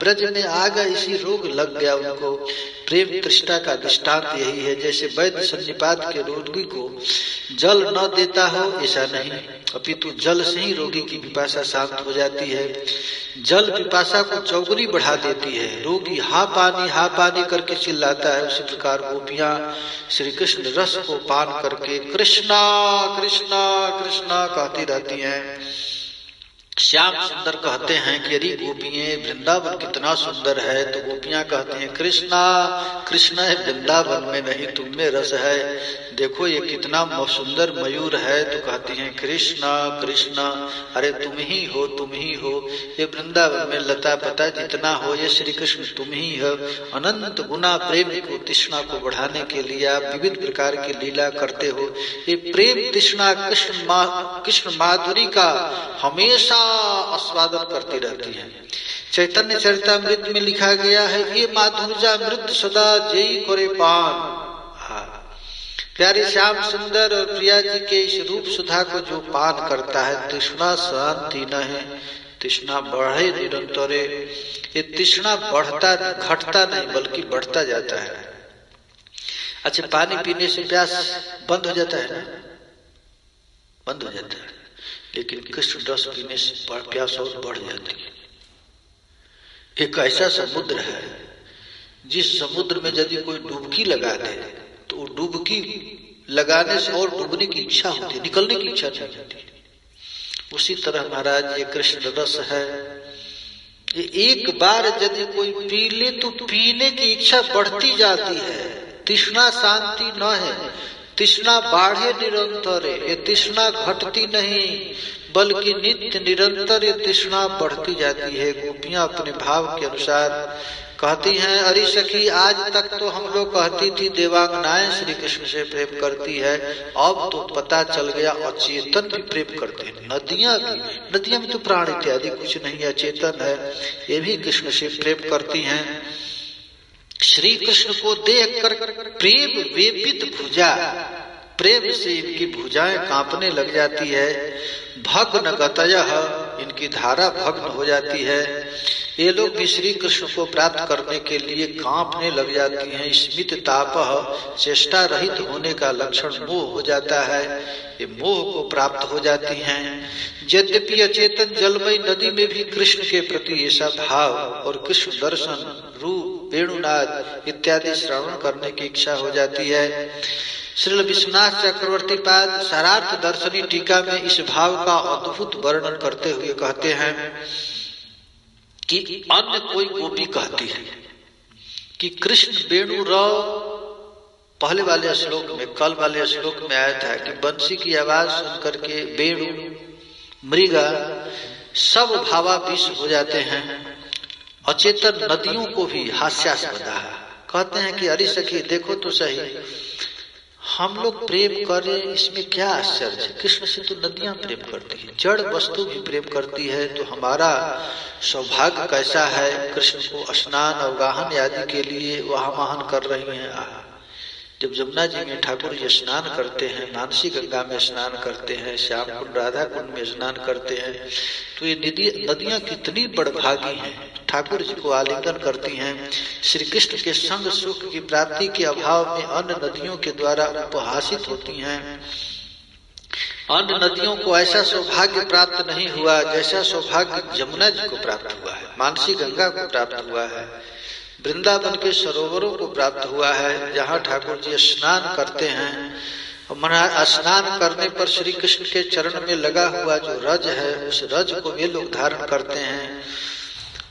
ब्रज में आ गए इसी रोग लग गया उनको। प्रेम तृष्णा का दृष्टांत यही है। जैसे वैद्य सन्निपात के रोगी को जल न देता हो ऐसा नहीं, अपितु जल से ही रोगी की पिपासा शांत हो जाती है। जल पिपासा को चौगुनी बढ़ा देती है। रोगी हा पानी करके चिल्लाता है, उसी प्रकार गोपियां श्री कृष्ण रस को पान करके कृष्णा कृष्णा कृष्णा कहती रहती हैं। श्याम सुंदर कहते हैं कि अरे गोपियां वृंदावन कितना सुंदर है, तो गोपियां कहती हैं कृष्णा कृष्ण है वृंदावन में नहीं तुम में रस है, देखो ये कितना सुंदर मयूर है। तो कहती हैं कृष्णा कृष्णा, अरे तुम ही हो तुम ही हो, ये वृंदावन में लता पता जितना हो ये श्री कृष्ण तुम ही हो। अनंत गुना प्रेम को तृष्णा को बढ़ाने के लिए आप विविध प्रकार की लीला करते हो। ये प्रेम तृष्णा कृष्ण माधुरी का हमेशा आस्वादन करती रहती है। चैतन्य चरितामृत में लिखा गया है ये माधुर्या मृत सदा जय करे पान। प्यारे श्याम सुंदर और प्रिया जी के इस रूप सुधा को जो पान करता है तृष्णा शांति न है, तृष्णा बढ़े निरंतर। ये तृष्णा बढ़ता घटता नहीं बल्कि बढ़ता जाता है। अच्छा, पानी पीने से प्यास बंद हो जाता है ना, बंद हो जाता है, लेकिन कृष्ण रस पीने से प्यास और बढ़ जाती है। एक ऐसा समुद्र है जिस समुद्र में यदि कोई डुबकी लगा दे तो डुबकी लगाने से और डूबने की इच्छा होती है, निकलने की इच्छा नहीं होती। उसी तरह महाराज ये कृष्ण रस है, ये एक बार यदि कोई पी ले तो पीने की इच्छा बढ़ती जाती है। तृष्णा शांति न है, तृष्णा बाढ़े निरंतर है। ये तृष्णा घटती नहीं बल्कि नित्य निरंतर ये तृष्णा बढ़ती जाती है। गोपियां अपने भाव के अनुसार कहती हैं, अरे सखी, आज तक तो हम लोग कहती थी देवांगनाएं श्री कृष्ण से प्रेम करती है, अब तो पता चल गया अचेतन भी प्रेम करते हैं। नदियां भी तो प्राण इत्यादि कुछ नहीं है, अचेतन है, ये भी कृष्ण से प्रेम करती हैं। श्री कृष्ण को देखकर प्रेम वेपित भुजा, प्रेम से इनकी भुजाएं कांपने लग जाती है। भग्न गतयः, इनकी धारा भग्न हो जाती है। ये लोग भी श्री कृष्ण को प्राप्त करने के लिए कांपने लग जाती हैं। स्मित तापः, चेष्टा रहित होने का लक्षण मोह हो जाता है, ये मोह को प्राप्त हो जाती हैं। यद्यपि अचेतन जलमयी नदी में भी कृष्ण के प्रति ऐसा भाव और कृष्ण दर्शन, रूप, वेणुनाद इत्यादि श्रवण करने की इच्छा हो जाती है। श्रील विश्वनाथ चक्रवर्ती पाद सारार्थ दर्शनी टीका में इस भाव का अद्भुत वर्णन करते हुए कहते हैं कि अन्य कोई गोपी कहती है कि कृष्ण वेणु राव, पहले वाले श्लोक में, कल वाले श्लोक में आया था कि बंसी की आवाज सुनकर के वेणु, मृगा सब भावाविश हो जाते हैं। अचेतन नदियों को भी हास्यास्पद है। कहते हैं कि अरे सखी, देखो तो सही, हम लोग प्रेम करें, इसमें क्या आश्चर्य है? कृष्ण से तो नदियां प्रेम करती है, जड़ वस्तु भी प्रेम करती है, तो हमारा सौभाग्य कैसा है। कृष्ण को स्नान अवगाहन आदि के लिए वहां वाहन कर रही हैं। जब जमुना जी में ठाकुर जी स्नान करते हैं, मानसी गंगा में स्नान करते हैं, श्याम कुंड, राधा कुंड में स्नान करते हैं, तो ये नदियां कितनी बड़भागी हैं, ठाकुर जी को आलिंगन करती हैं। श्री कृष्ण के संग सुख की प्राप्ति के अभाव में अन्य नदियों के द्वारा उपहासित होती हैं। अन्य नदियों को ऐसा सौभाग्य प्राप्त नहीं हुआ जैसा सौभाग्य जमुना जी को प्राप्त हुआ है, मानसी गंगा को प्राप्त हुआ है, वृंदावन के सरोवरों को प्राप्त हुआ है, जहाँ ठाकुर जी स्नान करते हैं। स्नान करने पर श्री कृष्ण के चरण में लगा हुआ जो रज है, उस रज को वे लोग धारण करते हैं।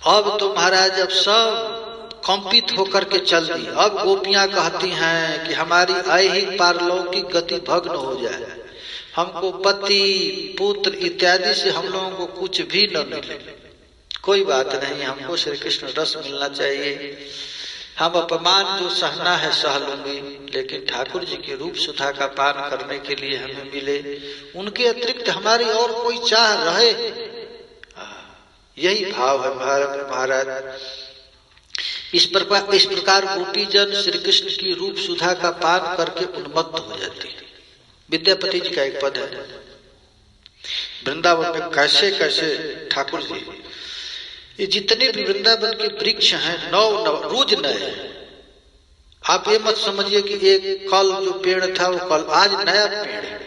अब तो महाराज, अब सब कंपित होकर के चल दी। अब गोपियां कहती हैं कि हमारी ऐहिक पारलौकिक गति भग्न हो जाए, हमको पति, पुत्र इत्यादि से हम लोगों को कुछ भी न मिले, कोई बात नहीं, हमको श्री कृष्ण रस मिलना चाहिए। हम अपमान जो सहना है सह लूंगी, लेकिन ठाकुर जी के रूप सुधा का पान करने के लिए हमें मिले, उनके अतिरिक्त हमारी और कोई चाह रहे, यही भाव है महाराज। इस प्रकार गोपी जन श्री कृष्ण की रूप सुधा का पान करके उन्मत्त हो जाती है। विद्यापति जी का एक पद है, वृंदावन में कैसे कैसे ठाकुर जी, ये जितने भी वृंदावन के वृक्ष हैं, रोज नए। आप ये मत समझिए कि एक कल जो पेड़ था वो कल, आज नया पेड़ है।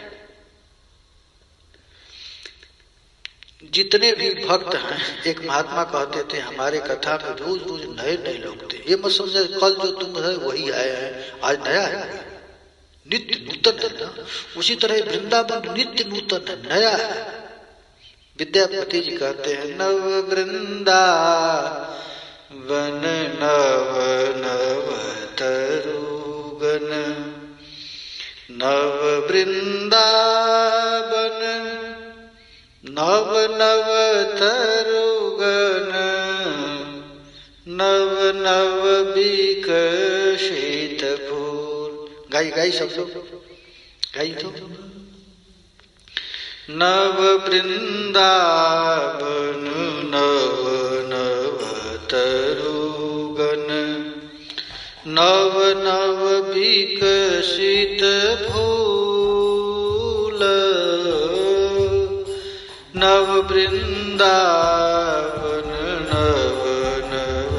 जितने भी भक्त हैं, एक महात्मा कहते थे हमारे कथा में रोज रोज नए नए लोग थे। ये मत समझे कल जो तुम है वही आए हैं, आज नया है, नित्य नूतन है ना। उसी तरह वृंदावन नित्य नूतन है, नया है। विद्यापति जी कहते हैं, नव वृंदावन नव नव तरुगन, नव वृंदावन नव नव तरुगन, नव नव विकसित फूल। गाई सब लोग गाई तो। नव वृंदावन नव नव तरुगन, नव नव विकसित फूल, नव वृंदावन नव नव।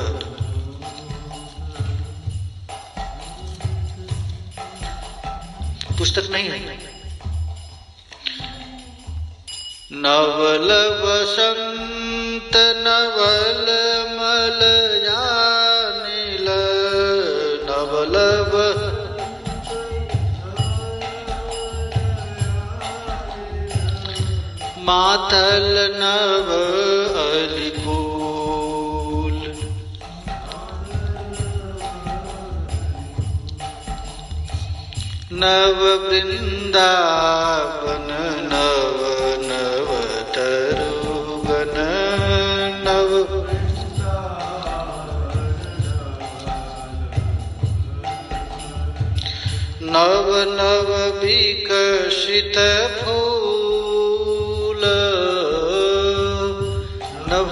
पुस्तक नहीं है। नवल वसंत नवल मलयानिल, नवल मातल नव अलिपूल, नव वृंदावन नव नव तरुगन, नव विकसित फूल नव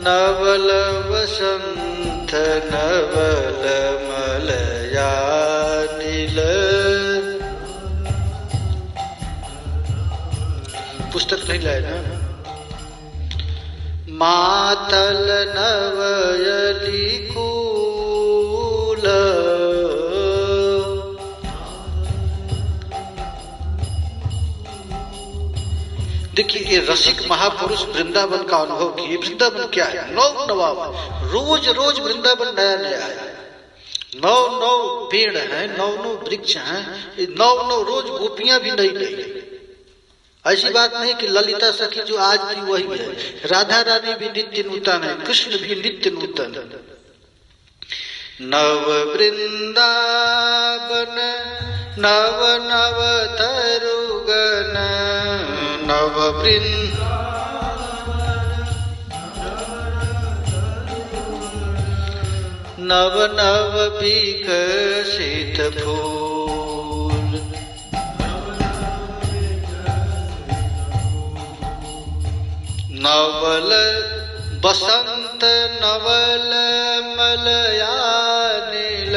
नवल वसंत नवल मलया नील। पुस्तक नहीं लाए ना। मातल नवयली कूल देखिए, ये रसिक महापुरुष वृंदावन का अनुभव किए। वृंदावन क्या है? नौ नवाब, रोज रोज वृंदावन नया नया है। नौ नौ पेड़ हैं, नौ नौ वृक्ष हैं, नौ नौ रोज गोपियां भी नई नई। ऐसी बात नहीं कि ललिता सखी जो आज थी वही है। राधा रानी भी नित्य नूतन है, कृष्ण भी नित्य नूतन। नव वृंदावन नव नव तरुगन नव नव नव विकसित फूल। नवल बसंत नवल मलया नील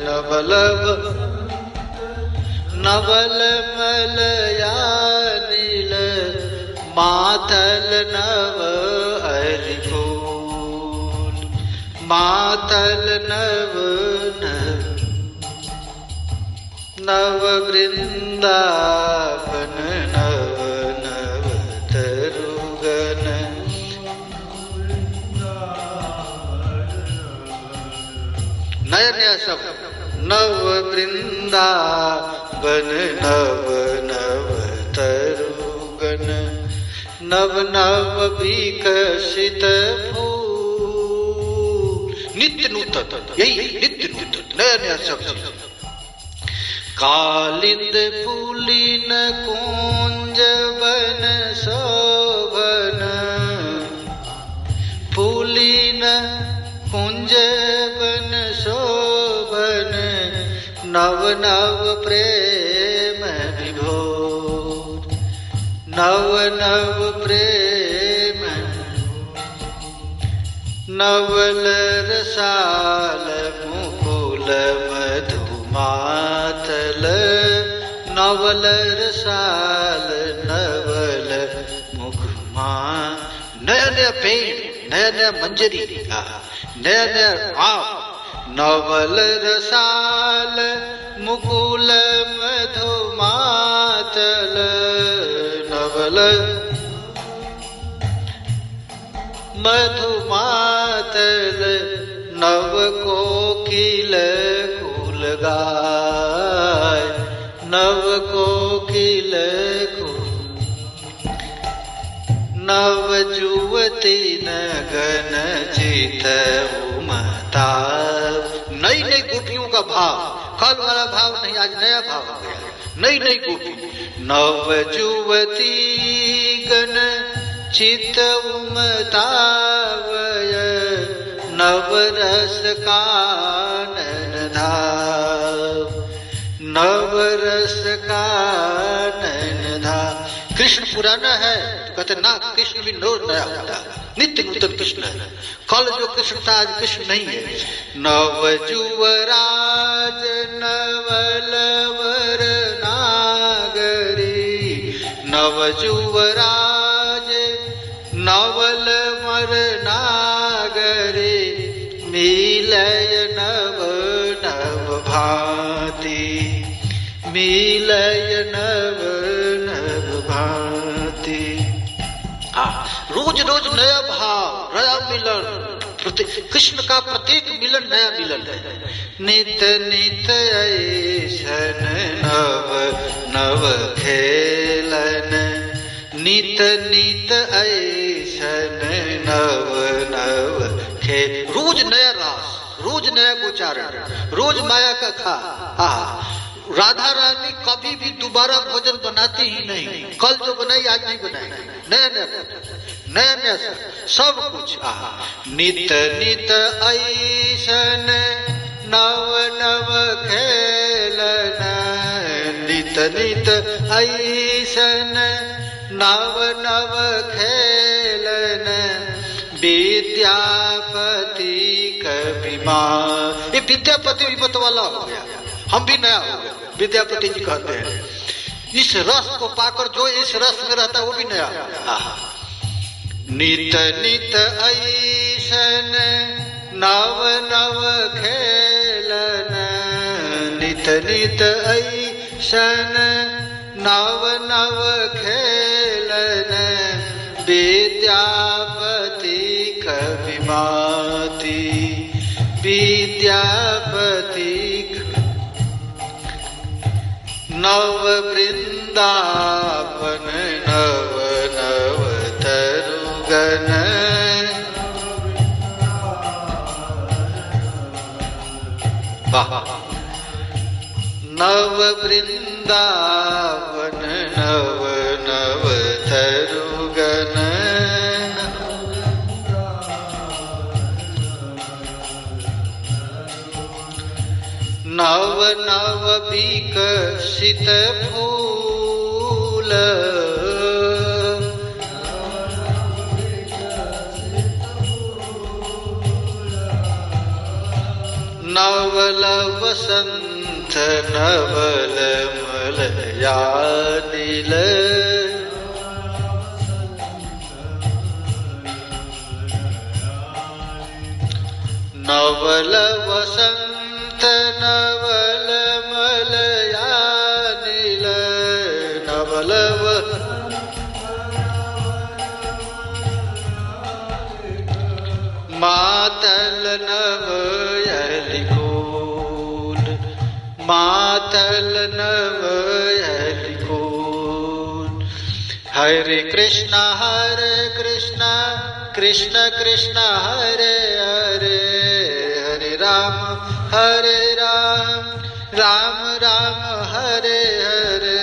नवल नवल मलया नील। मातल नव हरि फूल मातल नव नव वृंदावन नव नव तरुगन। नया नया सब। नव वृंदावन नव नव तरुगन नव नव विकसित फूल। नित्य नूतन, यही नित्य नूतन, नया नया सब। कालिंद पुलिन कुंज वन शोभन पुलिन कुंज वन शोभन। नव नव प्रेम विभोर नव नव प्रेम। नवल रसाल मुकुल मधुमातल नवल रसाल नवल मुखमा। नया नया पेड़, नया नया मंजरी, नया नया आम। नवल रसाल मुकुल मधुमातल नवल मधुमातल। नव कोकिल कुल गाय नव कोकिल नव जुवती नगन चित उमता। नई नई गोपियों का भाव, कल वाला भाव नहीं, आज नया भाव हो गया। नई नई गोपी। नव जुवती गण चित उमतावय नव रस कानन धाव नव रस कानन धाव। कृष्ण पुराना है तो कहते ना, कृष्ण भी रोज नया होता है, नित्य नूतन कृष्ण है। कल जो कृष्ण था आज कृष्ण नहीं है। नव जुवराज नवल वर नागरी नव जुवराज नवल मर नागरी। मिलय नव नव भांति मिलय नव नव भांति। रोज रोज नया भाव, नया मिलन। कृष्ण का प्रत्येक मिलन नया मिलन है। नित नित ऐसन नव नव खेलन नित नित ऐसन नव नव खेल। रोज नया रास, रोज नया गोचारण, रोज माया का खा। राधा रानी कभी भी दोबारा भोजन बनाती ही नहीं। कल जो बनाई आज नहीं बनाई, नया नया। नया नया सब कुछ। नित नित ऐसन नव नव खेलन, नित नित ऐसन नव नव खेलन, विद्यापति कविमान। ये विद्यापति विपत वाला हो गया, हम भी नया हो गया। विद्यापति जी कहते हैं इस रस को पाकर जो इस रस में रहता है वो भी नया हो गया। नित नित ऐसन नव नव खेलन, नित नित ऐसन नव नव खेलन, विद्यापति कविमाति, विद्यापति नव वृंदावन नव नव तरुगन, नव वृंदावन नव नव तरुगन, नव नव विकसित फूल, नवल वसंत नवल मलयानिल, नवल वसंत नवल मलयानिल, नवल मातल नवयलिकोल, मातल नवयलिकोल। हरे कृष्णा कृष्ण कृष्ण हरे हरे, हरे राम राम राम हरे हरे,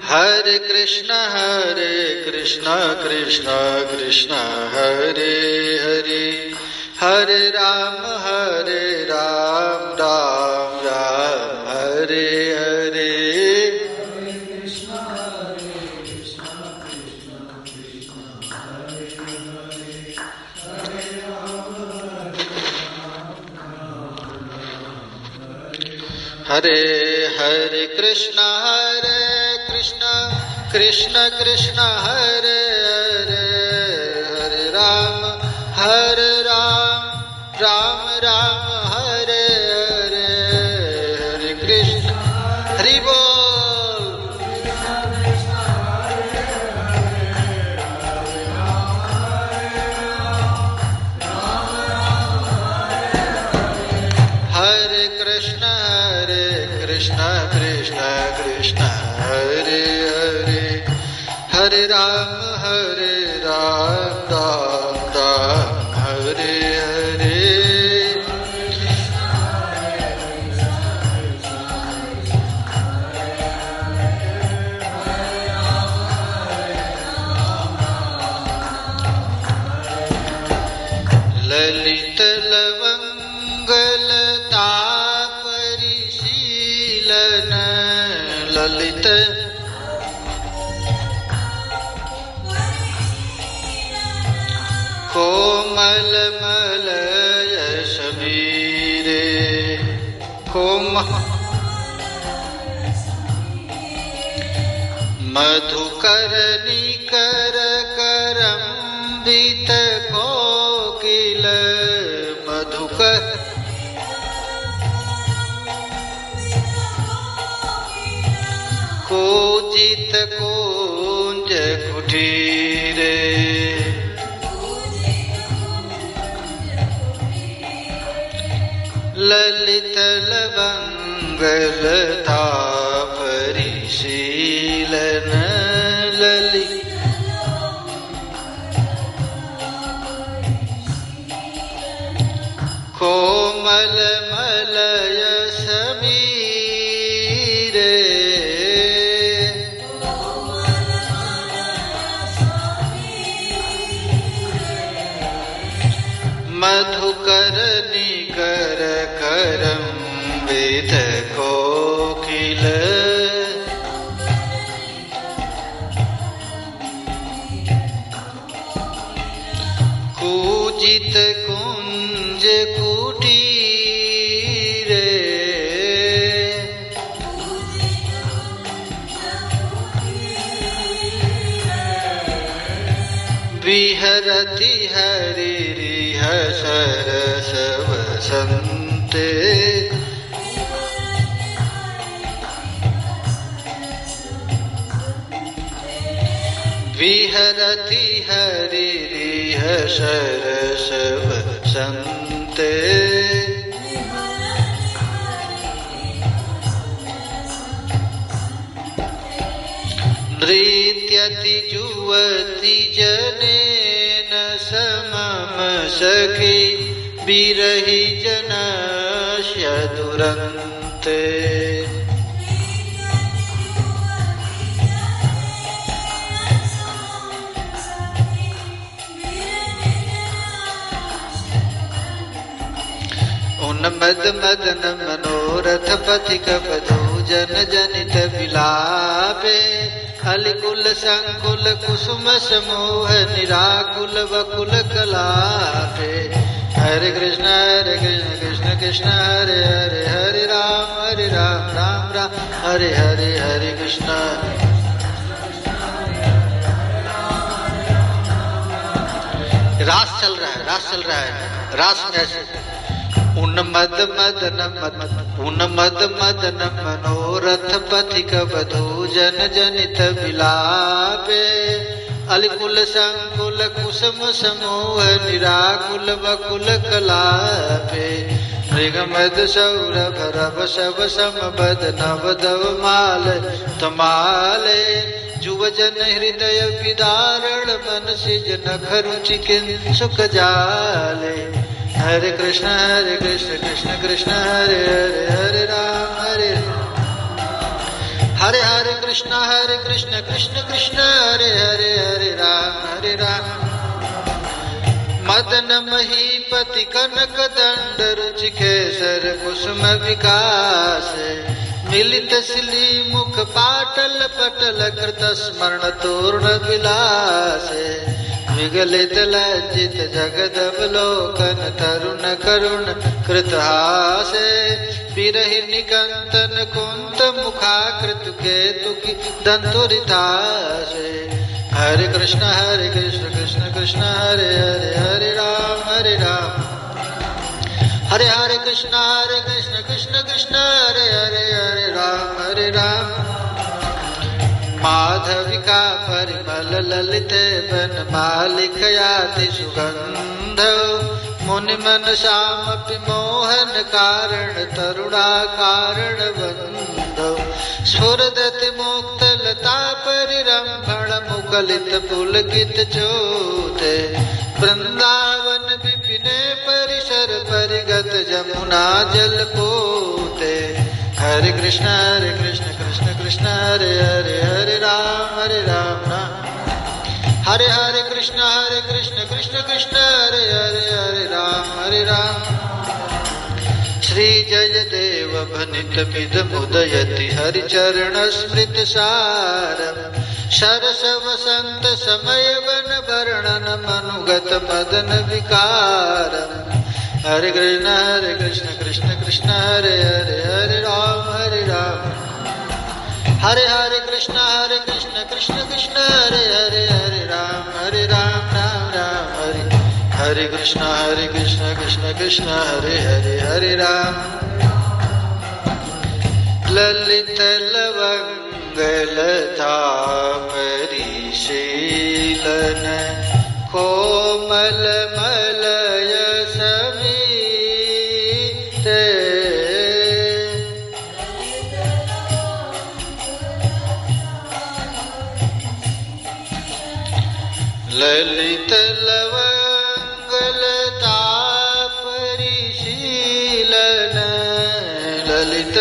हरे कृष्ण हरे कृष्ण कृष्ण कृष्ण हरे हरे, हरे राम राम राम हरे हरे। हरे हरे कृष्ण कृष्ण कृष्ण हरे हरे, हरे राम राम राम हरे हरे, हरे कृष्ण हरि बोल। हरे कृष्ण कृष्ण कृष्ण हरे हरे, हरे राम राम राम हरे हरे। ललित लवंगल तापरिशीलन, ललित कोमल मलय शबीरे, मधुकरणी कर करम्बित कोकिल, मधुकर कोजित कुंज कुटीरे, ललित लवंगल तापरिशीलन, ललित गीत कुंज कुटीरे, विहरति हरिरिह सरस वसन्ते, विहरति हरिरिह सरस वसन्ते, नृत्यति जुवति जनेन समम सखी, बिरहि जनस्य दुरन्ते, उन्मद मदन मनोरथ पथिक वधू जन जनित विलापे, अलिकुल संकुल कुसुम समूह निराकुल वकुल कलापे। हरे कृष्ण कृष्ण कृष्ण हरे हरे, हरे राम राम राम हरे हरे, हरे कृष्ण। रास चल रहा है, रास चल रहा है, रास में ऐसे उन्मद मदन मनोरथ पथिक वधू जन जनित विलापे, अलिकुल संकुल कुसुम समूह निराकुल वकुल कलापे, मृगमद सौरभ रभ सब समबद नवदव माल तमाले, जुवजन हृदय विदारण मन सिज नख रुचि सुख जाले। हरे कृष्ण कृष्ण कृष्ण हरे हरे, हरे राम हरे हरे कृष्ण कृष्ण कृष्ण हरे हरे, हरे राम। मदन महीपति कनक दंड रुचि केसर कुसुम विकास, मिलित सिली मुख पाटल पटल कृत स्मरण तोरण विलास, विगलित लज्जित जगदवलोकन तरुण करुण कृतहासे, विरहि निकंतन कुंत मुखाकृत केतुकी दंतुरितासे। हरे कृष्ण कृष्ण कृष्ण हरे हरे, हरे राम हरे हरे कृष्ण कृष्ण कृष्ण हरे हरे, हरे राम। माधविका परिमल ललिते बन मालिकयाति सुगंध, मुनि मन श्यामपि मोहन कारण तरुणा कारण बंधो, स्फुरदति मुक्त लता परिरंभण मुकलित पुलकित चोते, वृंदावन विपिने परिसर परिगत जमुना जल पोते। हरे कृष्ण कृष्ण कृष्ण हरे हरे, हरे राम राम हरे हरे कृष्ण कृष्ण कृष्ण हरे हरे, हरे राम। श्री जय देव भनित विद मुदयति हरि चरण स्मृत सारम, सरस वसंत समय वन वर्णन मनुगत मदन विकारम। हरे कृष्ण कृष्ण कृष्ण हरे हरे, हरे राम हरे हरे कृष्ण कृष्ण कृष्ण हरे हरे, हरे राम राम हरे कृष्ण कृष्ण कृष्ण हरे हरे, हरे राम। ललित लवंग लता परिशीलन, कोमल मलय समीते, ललित लवंग लता परिशीलन, ललित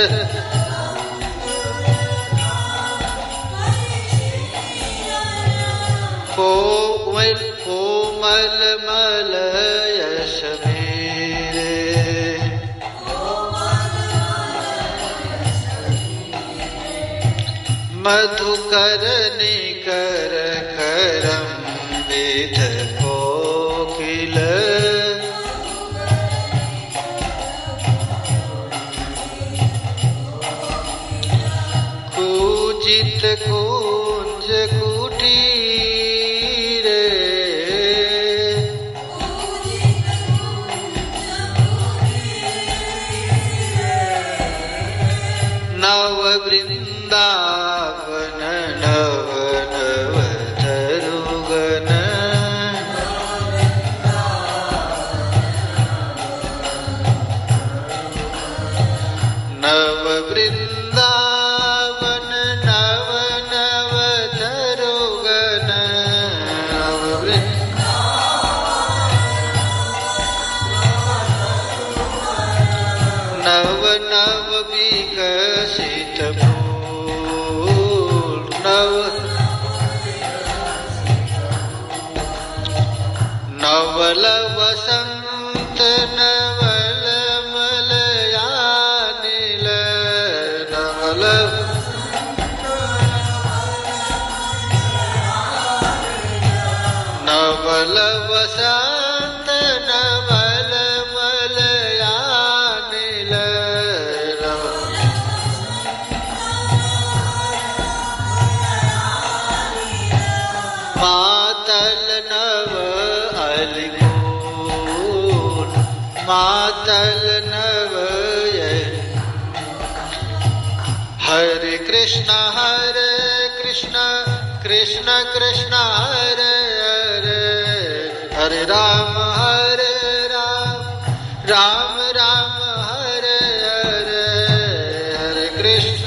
कोमल मलय समीरे, मधुकर निकर करम विध कोकिल, कुंज कुटीरे नव वृंदावन नव नव तरुगन नव वृंदावन नव नव तरुगन नव नव विकसित फूल नवल वसंत नवल मलयानिल नवल वसंत नवल मलयानिल मातल नव अलिगुण मातल नव हरे कृष्ण कृष्ण कृष्ण हरे हरे हरे राम राम राम हरे हरे हरे कृष्ण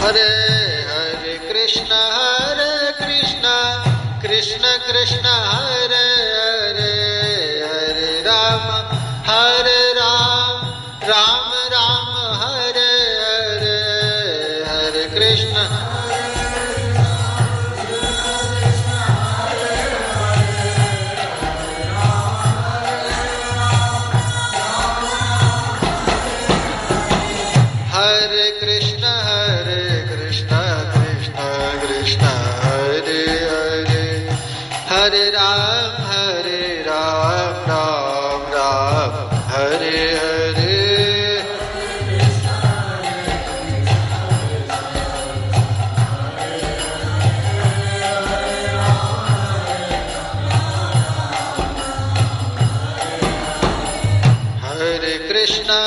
हरे हरे कृष्ण कृष्ण कृष्ण हरे हरे हरे राम राम राम हरे हरे हरे कृष्ण हरे कृष्ण कृष्ण कृष्ण हरे हरे हरे राम राम राम हरे हरे हरे कृष्ण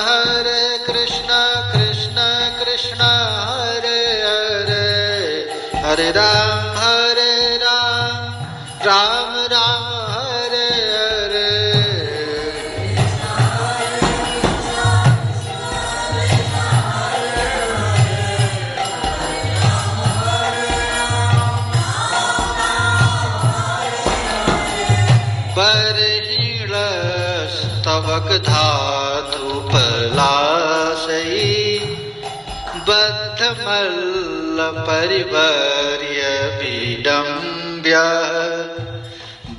कृष्ण कृष्ण हरे हरे हरे राम राम राम हरे हरे बरहीण स्तवक धातु पलाशयी बद्धमल्ल परिवर्य विडम्ब्य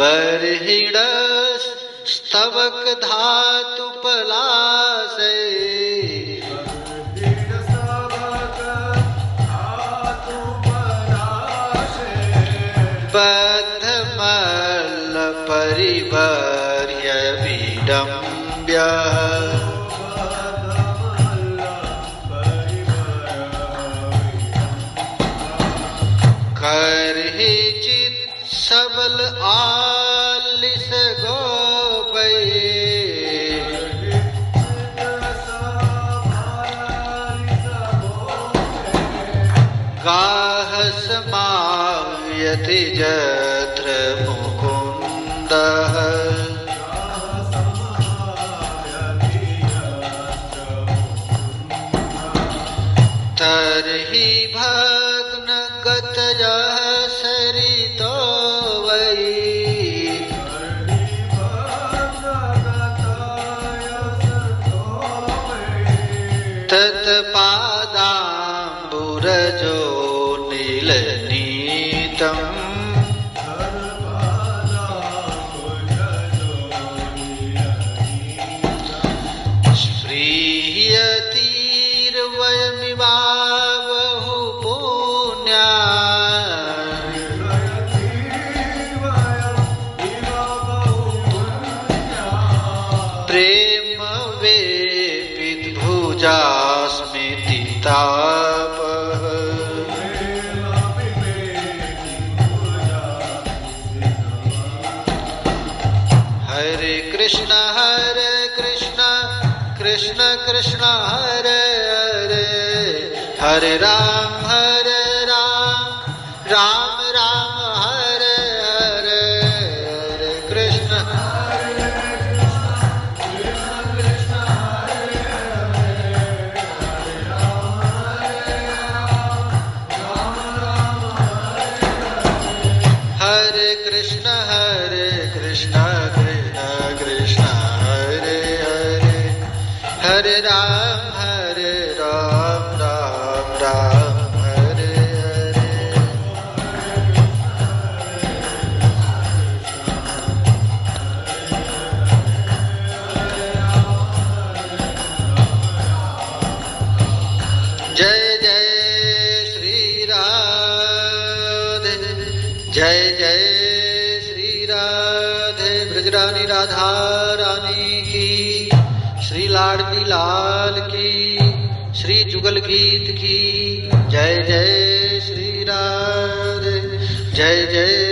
बर्हिण स्तवक धातु पलाशयी बद्धमल्ल परिवर्य विडम्ब्य करहि चित सबल आलिस गोपै गाह समायति जत्र मुकुन्दः तरहि भग्न गतयः सरितो वै तत्पादाम्बुरजो नीलनीतम् स्पृह्यतीर्वयमिवावहु पुण्या हरे कृष्णा कृष्ण कृष्ण हरे हरे, हरे राम राम राम हरे हरे, हरे कृष्ण हरे कृष्ण कृष्ण कृष्ण हरे हरे, हरे राम राम राम हरे हरे। जय जय श्री राधे, जय जय श्री राधे, ब्रजरानी राधा रानी की, श्री लाडली लाल की, श्री जुगल गीत की। जय जय श्री राधे, जय जय